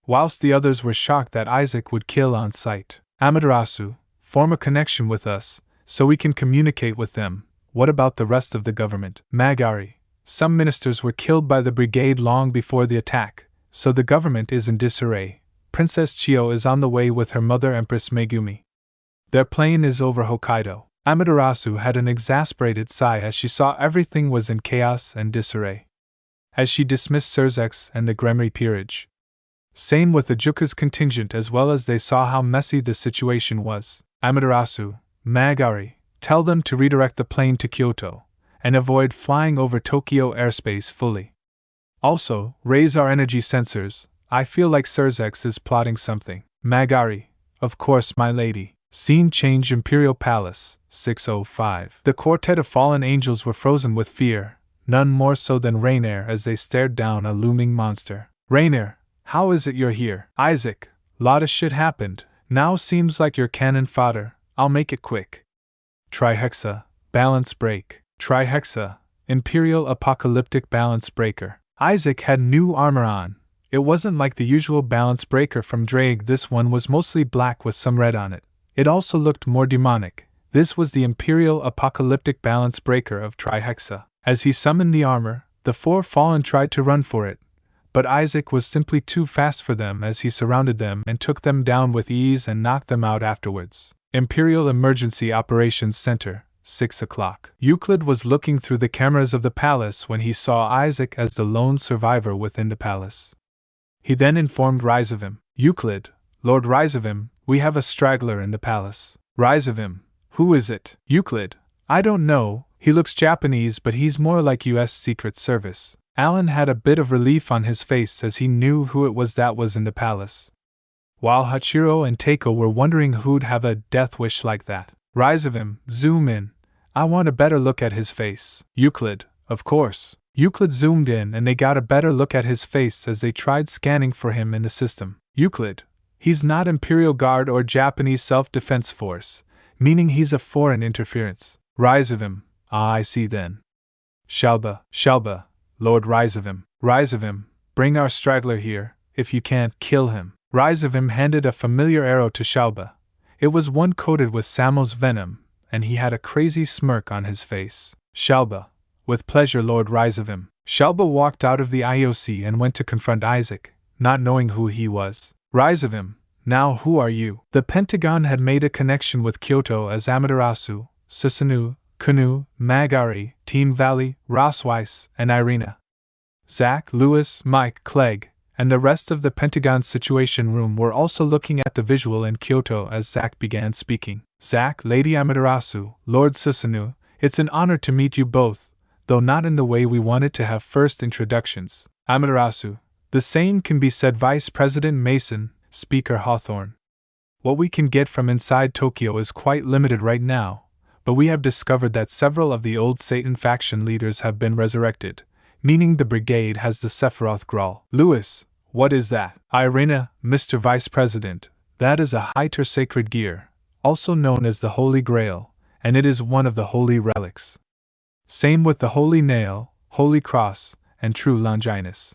Whilst the others were shocked that Isaac would kill on sight. Amaterasu, form a connection with us, so we can communicate with them. What about the rest of the government? Magari, some ministers were killed by the brigade long before the attack, so the government is in disarray. Princess Chio is on the way with her mother Empress Megumi. Their plane is over Hokkaido. Amaterasu had an exasperated sigh as she saw everything was in chaos and disarray. As she dismissed Surzex and the Gremry peerage. Same with the Juku's contingent, as well as they saw how messy the situation was. Amaterasu, Magari, tell them to redirect the plane to Kyoto, and avoid flying over Tokyo airspace fully. Also, raise our energy sensors. I feel like Surzex is plotting something. Magari, of course, my lady. Scene change: Imperial Palace, 6:05. The quartet of fallen angels were frozen with fear, none more so than Rainier as they stared down a looming monster. Rainier, how is it you're here? Isaac, lot of shit happened, now seems like you're cannon fodder, I'll make it quick. Trihexa, balance break. Trihexa, Imperial Apocalyptic Balance Breaker. Isaac had new armor on. It wasn't like the usual balance breaker from Drake, this one was mostly black with some red on it. It also looked more demonic. This was the Imperial Apocalyptic Balance Breaker of Trihexa. As he summoned the armor, the four fallen tried to run for it, but Isaac was simply too fast for them as he surrounded them and took them down with ease and knocked them out afterwards. Imperial Emergency Operations Center, 6 o'clock. Euclid was looking through the cameras of the palace when he saw Isaac as the lone survivor within the palace. He then informed Ryzavim, Euclid, Lord Ryzavim, we have a straggler in the palace. Ryzavim, who is it? Euclid, I don't know, he looks Japanese but he's more like US Secret Service. Alan had a bit of relief on his face as he knew who it was that was in the palace. While Hachiro and Teiko were wondering who'd have a death wish like that. Ryzavim, zoom in. I want a better look at his face. Euclid, of course. Euclid zoomed in and they got a better look at his face as they tried scanning for him in the system. Euclid, he's not Imperial Guard or Japanese Self-Defense Force, meaning he's a foreign interference. Ryzavim, I see then. Shalba, Lord Ryzavim. Ryzavim, bring our straggler here, if you can't, kill him. Ryzavim handed a familiar arrow to Shalba. It was one coated with Samo's venom, and he had a crazy smirk on his face. Shalba, with pleasure, Lord Ryzavim. Shalba walked out of the IOC and went to confront Isaac, not knowing who he was. Ryzavim, now who are you? The Pentagon had made a connection with Kyoto as Amaterasu, Susanoo, Kunu, Magari, Team Valley, Rossweiss, and Irina. Zach, Lewis, Mike, Clegg, and the rest of the Pentagon Situation Room were also looking at the visual in Kyoto as Zach began speaking. Zach, Lady Amaterasu, Lord Susanoo, it's an honor to meet you both, though not in the way we wanted to have first introductions. Amaterasu, the same can be said. Vice President Mason, Speaker Hawthorne. What we can get from inside Tokyo is quite limited right now, but we have discovered that several of the old Satan faction leaders have been resurrected, meaning the brigade has the Sephiroth Grawl. Lewis, what is that? Irina, Mr. Vice President, that is a Hyter Sacred Gear, also known as the Holy Grail, and it is one of the holy relics. Same with the Holy Nail, Holy Cross, and True Longinus.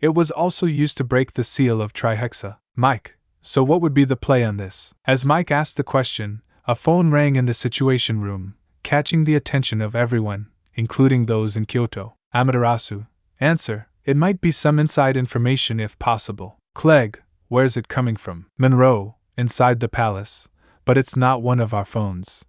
It was also used to break the seal of Trihexa. Mike, so what would be the play on this? As Mike asked the question, a phone rang in the Situation Room, catching the attention of everyone, including those in Kyoto. Amaterasu, answer, it might be some inside information if possible. Clegg, where's it coming from? Monroe, inside the palace, but it's not one of our phones.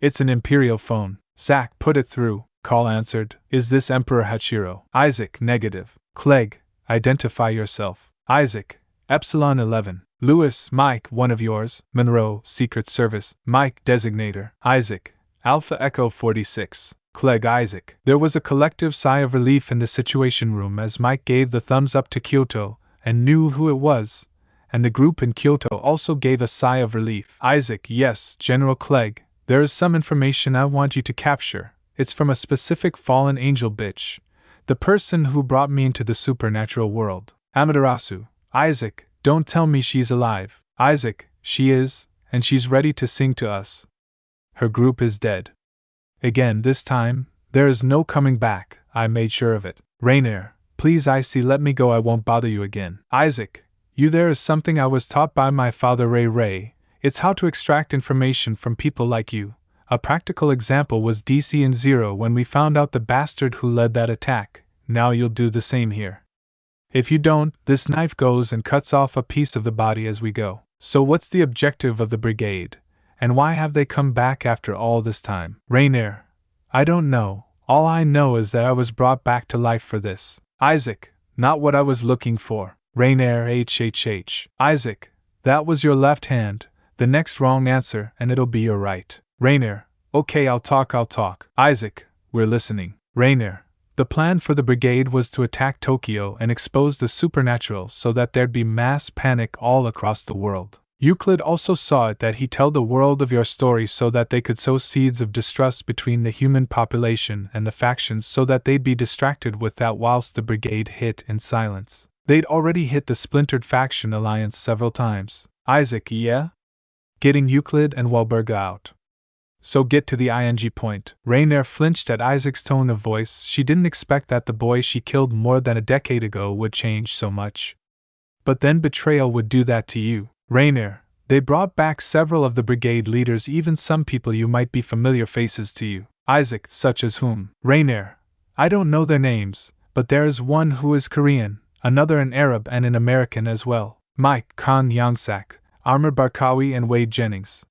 It's an Imperial phone. Zach, put it through. Call answered. Is this Emperor Hachiro? Isaac, negative. Clegg, identify yourself. Isaac, Epsilon 11. Lewis, Mike, one of yours. Monroe, Secret Service. Mike, designator. Isaac, Alpha Echo 46. Clegg, Isaac. There was a collective sigh of relief in the Situation Room as Mike gave the thumbs up to Kyoto and knew who it was, and the group in Kyoto also gave a sigh of relief. Isaac, yes, General Clegg, there is some information I want you to capture. It's from a specific fallen angel bitch, the person who brought me into the supernatural world. Amaterasu, Isaac, don't tell me she's alive. Isaac, she is, and she's ready to sing to us. Her group is dead. Again, this time, there is no coming back, I made sure of it. Rainier, please Issei, let me go, I won't bother you again. Isaac, you, there is something I was taught by my father Ray. It's how to extract information from people like you. A practical example was DC and Zero when we found out the bastard who led that attack. Now you'll do the same here. If you don't, this knife goes and cuts off a piece of the body as we go. So what's the objective of the brigade? And why have they come back after all this time? Rainier, I don't know. All I know is that I was brought back to life for this. Isaac, not what I was looking for. Rainier HHH. Isaac, that was your left hand. The next wrong answer and it'll be your right. Rainier, okay, I'll talk. Isaac, we're listening. Rainier, the plan for the brigade was to attack Tokyo and expose the supernatural so that there'd be mass panic all across the world. Euclid also saw it that he tell the world of your story so that they could sow seeds of distrust between the human population and the factions so that they'd be distracted with that whilst the brigade hit in silence. They'd already hit the splintered faction alliance several times. Isaac, yeah? Getting Euclid and Wahlberg out. So get to the ing point. Rainier flinched at Isaac's tone of voice. She didn't expect that the boy she killed more than a decade ago would change so much. But then betrayal would do that to you. Rainier, they brought back several of the brigade leaders, even some people you might be familiar faces to you. Isaac, such as whom? Rainier, I don't know their names, but there is one who is Korean, another an Arab and an American as well. Mike, Khan Yangsak, Amr Barkawi and Wade Jennings.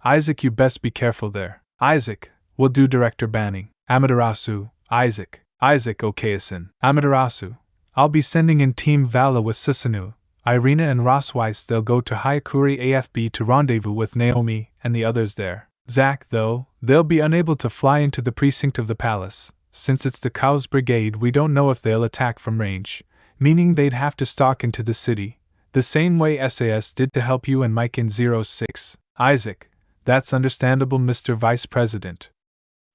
Isaac, you best be careful there. Isaac, we'll do Director Banning. Amaterasu, Isaac. Isaac Okayasin. Amaterasu, I'll be sending in Team Vala with Susanoo, Irina and Rossweiss. They'll go to Hyakuri AFB to rendezvous with Naomi and the others there. Zach, though, they'll be unable to fly into the precinct of the palace. Since it's the Cows Brigade, we don't know if they'll attack from range, meaning they'd have to stalk into the city, the same way SAS did to help you and Mike in 06. Isaac, that's understandable, Mr. Vice President.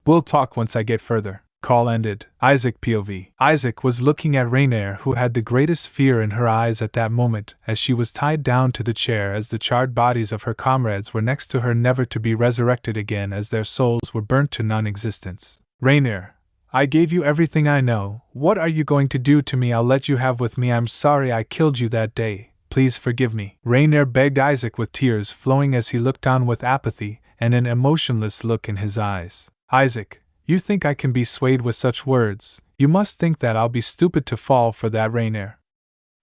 We'll talk once I get further. Call ended. Isaac POV. Isaac was looking at Rainier, who had the greatest fear in her eyes at that moment, as she was tied down to the chair as the charred bodies of her comrades were next to her, never to be resurrected again as their souls were burnt to non-existence. Rainier, I gave you everything I know. What are you going to do to me? I'll let you have with me. I'm sorry I killed you that day. Please forgive me. Rainier begged Isaac with tears flowing as he looked on with apathy and an emotionless look in his eyes. Isaac, you think I can be swayed with such words? You must think that I'll be stupid to fall for that, Rainier.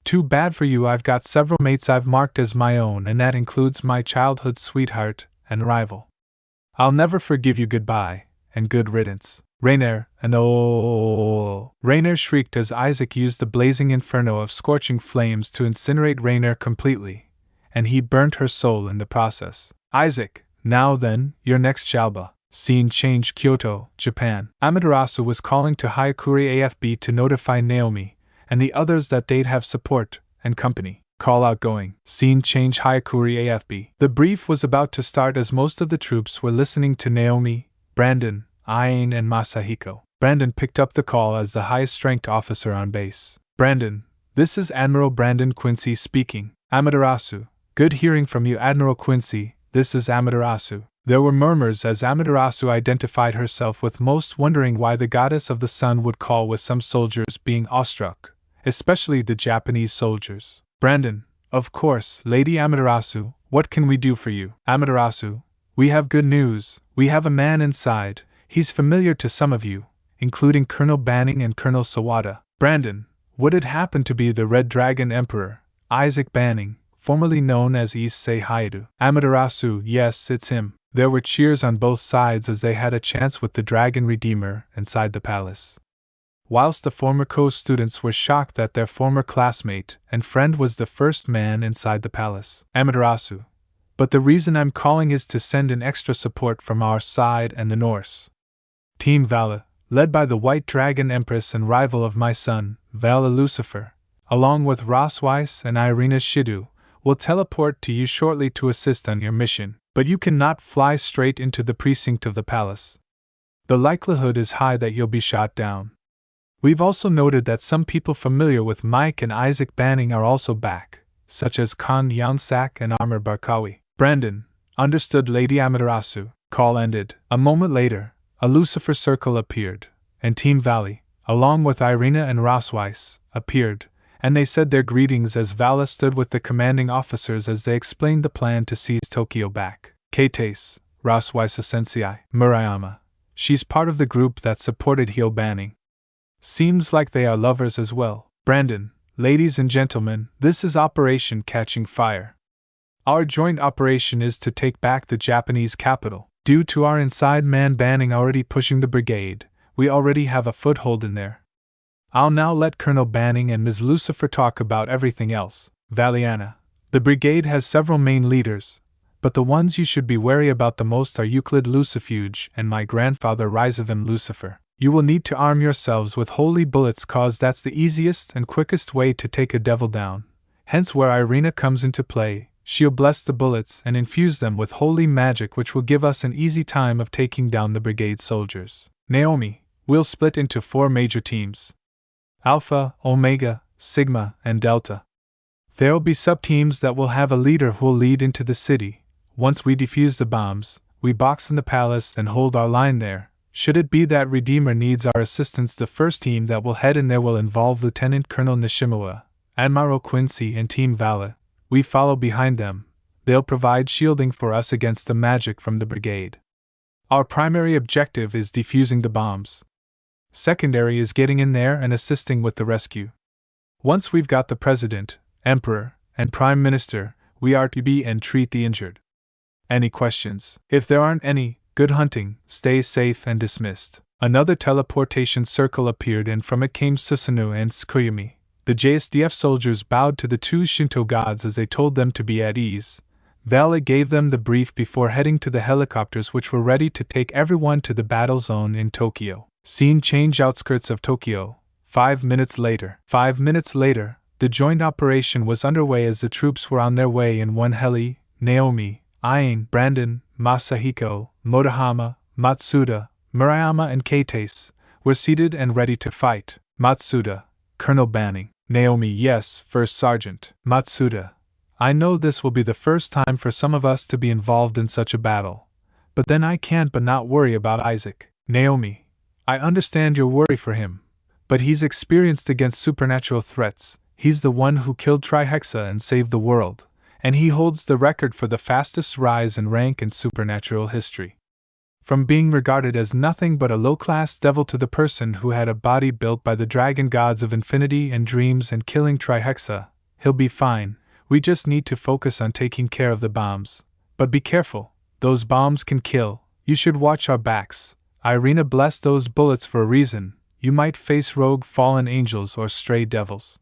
Too bad for you. I've got several mates I've marked as my own, and that includes my childhood sweetheart and rival. I'll never forgive you. Goodbye, and good riddance. Rainier, and oh! Rainier shrieked as Isaac used the blazing inferno of scorching flames to incinerate Rainier completely, and he burnt her soul in the process. Isaac, now then, your next Shalba. Scene change. Kyoto, Japan. Amaterasu was calling to Hyakuri AFB to notify Naomi and the others that they'd have support and company. Call outgoing. Scene change. Hyakuri AFB. The brief was about to start as most of the troops were listening to Naomi, Brandon, Aine and Masahiko. Brandon picked up the call as the highest-ranked officer on base. Brandon, this is Admiral Brandon Quincy speaking. Amaterasu, good hearing from you, Admiral Quincy. This is Amaterasu. There were murmurs as Amaterasu identified herself, with most wondering why the goddess of the sun would call, with some soldiers being awestruck, especially the Japanese soldiers. Brandon, of course, Lady Amaterasu, what can we do for you? Amaterasu, we have good news. We have a man inside. He's familiar to some of you, including Colonel Banning and Colonel Sawada. Brandon, would it happen to be the Red Dragon Emperor, Isaac Banning, formerly known as Issei Hayato? Amaterasu, yes, it's him. There were cheers on both sides as they had a chance with the Dragon Redeemer inside the palace. Whilst the former co-students were shocked that their former classmate and friend was the first man inside the palace. Amaterasu, but the reason I'm calling is to send in extra support from our side and the Norse. Team Vala, led by the White Dragon Empress and rival of my son, Vala Lucifer, along with Rossweiss and Irina Shidu, will teleport to you shortly to assist on your mission. But you cannot fly straight into the precinct of the palace. The likelihood is high that you'll be shot down. We've also noted that some people familiar with Mike and Isaac Banning are also back, such as Khan Yansak and Amr Barkawi. Brandon, understood, Lady Amaterasu. Call ended. A moment later, a Lucifer circle appeared, and Team Valley, along with Irina and Rossweiss, appeared, and they said their greetings as Vala stood with the commanding officers as they explained the plan to seize Tokyo back. Kates, Rossweiss Sensei, Murayama. She's part of the group that supported Heel Banning. Seems like they are lovers as well. Brandon, Ladies and gentlemen, this is Operation Catching Fire. Our joint operation is to take back the Japanese capital. Due to our inside man banning already pushing the brigade, we already have a foothold in there. I'll now let Colonel Banning and Ms. Lucifer talk about everything else. Valiana, the brigade has several main leaders, but the ones you should be wary about the most are Euclid Lucifuge and my grandfather Risavim Lucifer. You will need to arm yourselves with holy bullets cause that's the easiest and quickest way to take a devil down. Hence where Irina comes into play. She'll bless the bullets and infuse them with holy magic which will give us an easy time of taking down the brigade soldiers. Naomi, we'll split into 4 major teams. Alpha, Omega, Sigma, and Delta. There'll be sub-teams that will have a leader who'll lead into the city. Once we defuse the bombs, we box in the palace and hold our line there. Should it be that Redeemer needs our assistance, the first team that will head in there will involve Lieutenant Colonel Nishimura, Admiral Quincy, and Team Vala. We follow behind them. They'll provide shielding for us against the magic from the brigade. Our primary objective is defusing the bombs. Secondary is getting in there and assisting with the rescue. Once we've got the President, Emperor, and Prime Minister, we are to be and treat the injured. Any questions? If there aren't any, good hunting, stay safe and dismissed. Another teleportation circle appeared and from it came Susanoo and Tsukuyomi. The JSDF soldiers bowed to the 2 Shinto gods as they told them to be at ease. Vala gave them the brief before heading to the helicopters which were ready to take everyone to the battle zone in Tokyo. Scene change outskirts of Tokyo. 5 minutes later. 5 minutes later, the joint operation was underway as the troops were on their way in one heli. Naomi, Ain, Brandon, Masahiko, Motohama, Matsuda, Murayama, and Keitase were seated and ready to fight. Matsuda, Colonel Banning. Naomi, yes, First Sergeant. Matsuda, I know this will be the first time for some of us to be involved in such a battle, but then I can't but not worry about Isaac. Naomi, I understand your worry for him, but he's experienced against supernatural threats. He's the one who killed Trihexa and saved the world, and he holds the record for the fastest rise in rank in supernatural history. From being regarded as nothing but a low-class devil to the person who had a body built by the dragon gods of infinity and dreams and killing Trihexa, he'll be fine. We just need to focus on taking care of the bombs. But be careful, those bombs can kill. You should watch our backs. Irina blessed those bullets for a reason. You might face rogue fallen angels or stray devils.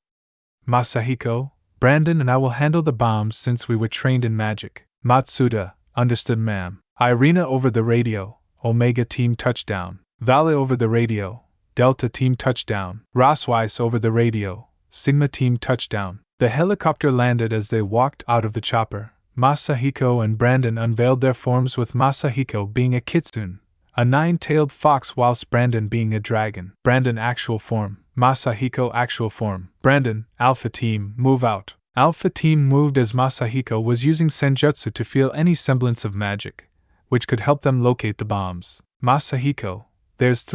Masahiko, Brandon and I will handle the bombs since we were trained in magic. Matsuda, understood ma'am. Irina over the radio, Omega Team touchdown. Vala over the radio, Delta Team touchdown. Rosweiss over the radio, Sigma Team touchdown. The helicopter landed as they walked out of the chopper. Masahiko and Brandon unveiled their forms, with Masahiko being a kitsune, a 9-tailed fox, whilst Brandon being a dragon. Brandon actual form, Masahiko actual form. Brandon, Alpha Team, move out. Alpha Team moved as Masahiko was using senjutsu to feel any semblance of magic, which could help them locate the bombs. Masahiko, there's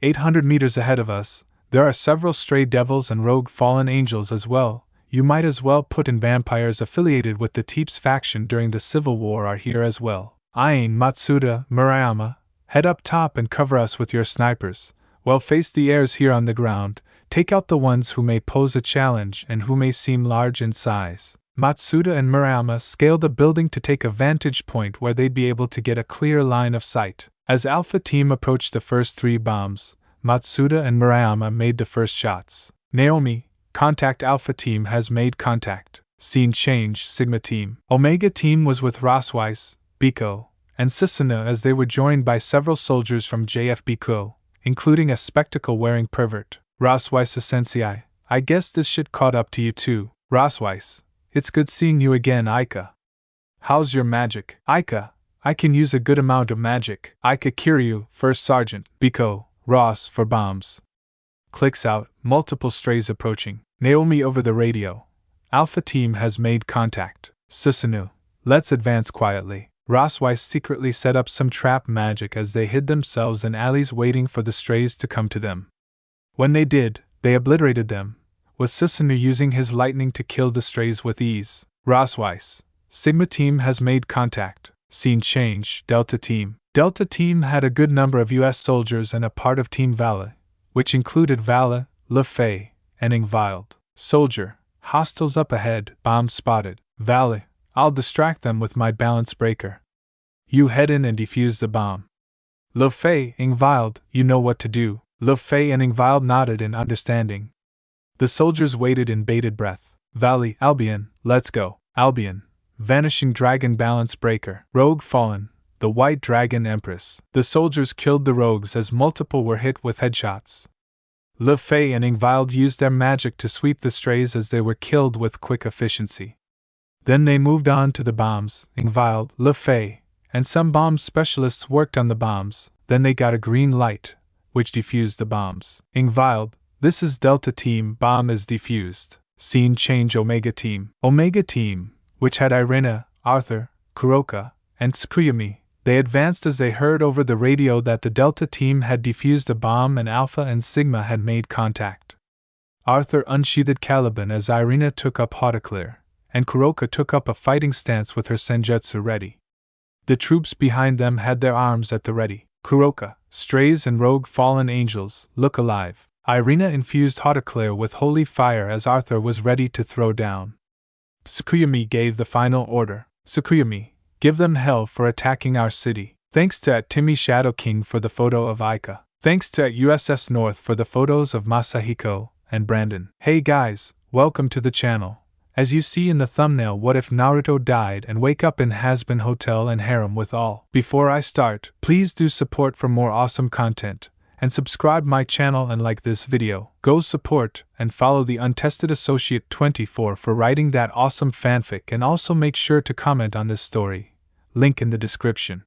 800 meters ahead of us. There are several stray devils and rogue fallen angels as well. You might as well put in vampires affiliated with the Teeps faction during the Civil War are here as well. Ain, Matsuda, Murayama, head up top and cover us with your snipers. Well, face the airs here on the ground. Take out the ones who may pose a challenge and who may seem large in size. Matsuda and Murayama scaled the building to take a vantage point where they'd be able to get a clear line of sight. As Alpha Team approached the first 3 bombs, Matsuda and Murayama made the first shots. Naomi, contact Alpha Team has made contact. Scene change, Sigma Team. Omega Team was with Rosweiss, Biko, and Susanoo as they were joined by several soldiers from JFBiko, including a spectacle-wearing pervert. Rosweiss Sensei, I guess this shit caught up to you too. Rosweiss, it's good seeing you again, Aika. How's your magic? Aika, I can use a good amount of magic. Aika Kiryu, First Sergeant. Biko, Ross for bombs. Clicks out, multiple strays approaching. Naomi over the radio. Alpha Team has made contact. Susanoo, let's advance quietly. Rosweiss secretly set up some trap magic as they hid themselves in alleys waiting for the strays to come to them. When they did, they obliterated them, with Susanoo using his lightning to kill the strays with ease. Rosweiss, Sigma Team has made contact. Scene change, Delta Team. Delta Team had a good number of US soldiers and a part of Team Vala, which included Vala, LeFay, and Ingvild. Soldier, hostiles up ahead, bomb spotted. Valley, I'll distract them with my balance breaker. You head in and defuse the bomb. Lu Fei, Ingvild, you know what to do. Lu Fei and Ingvild nodded in understanding. The soldiers waited in bated breath. Valley, Albion, let's go. Albion, vanishing dragon balance breaker. Rogue fallen, the white dragon empress. The soldiers killed the rogues as multiple were hit with headshots. Lu Fei and Ingvild used their magic to sweep the strays as they were killed with quick efficiency. Then they moved on to the bombs. Ingvild, Lu Fei, and some bomb specialists worked on the bombs. Then they got a green light, which defused the bombs. Ingvild, this is Delta Team, bomb is defused. Scene change. Omega Team. Omega Team, which had Irina, Arthur, Kuroka, and Tsukuyumi. They advanced as they heard over the radio that the Delta Team had defused a bomb and Alpha and Sigma had made contact. Arthur unsheathed Caliban as Irina took up Hautaclear, and Kuroka took up a fighting stance with her senjutsu ready. The troops behind them had their arms at the ready. Kuroka, strays and rogue fallen angels, look alive. Irina infused Hautaclear with holy fire as Arthur was ready to throw down. Tsukuyumi gave the final order. Tsukuyumi, give them hell for attacking our city. Thanks to @Timmy Shadow King for the photo of Aika. Thanks to @USS North for the photos of Masahiko and Brandon. Hey guys, welcome to the channel. As you see in the thumbnail, what if Naruto died and wake up in Hazbin Hotel and Harem with all? Before I start, please do support for more awesome content, and subscribe my channel and like this video. Go support and follow the Untested Associate 24 for writing that awesome fanfic, and also make sure to comment on this story. Link in the description.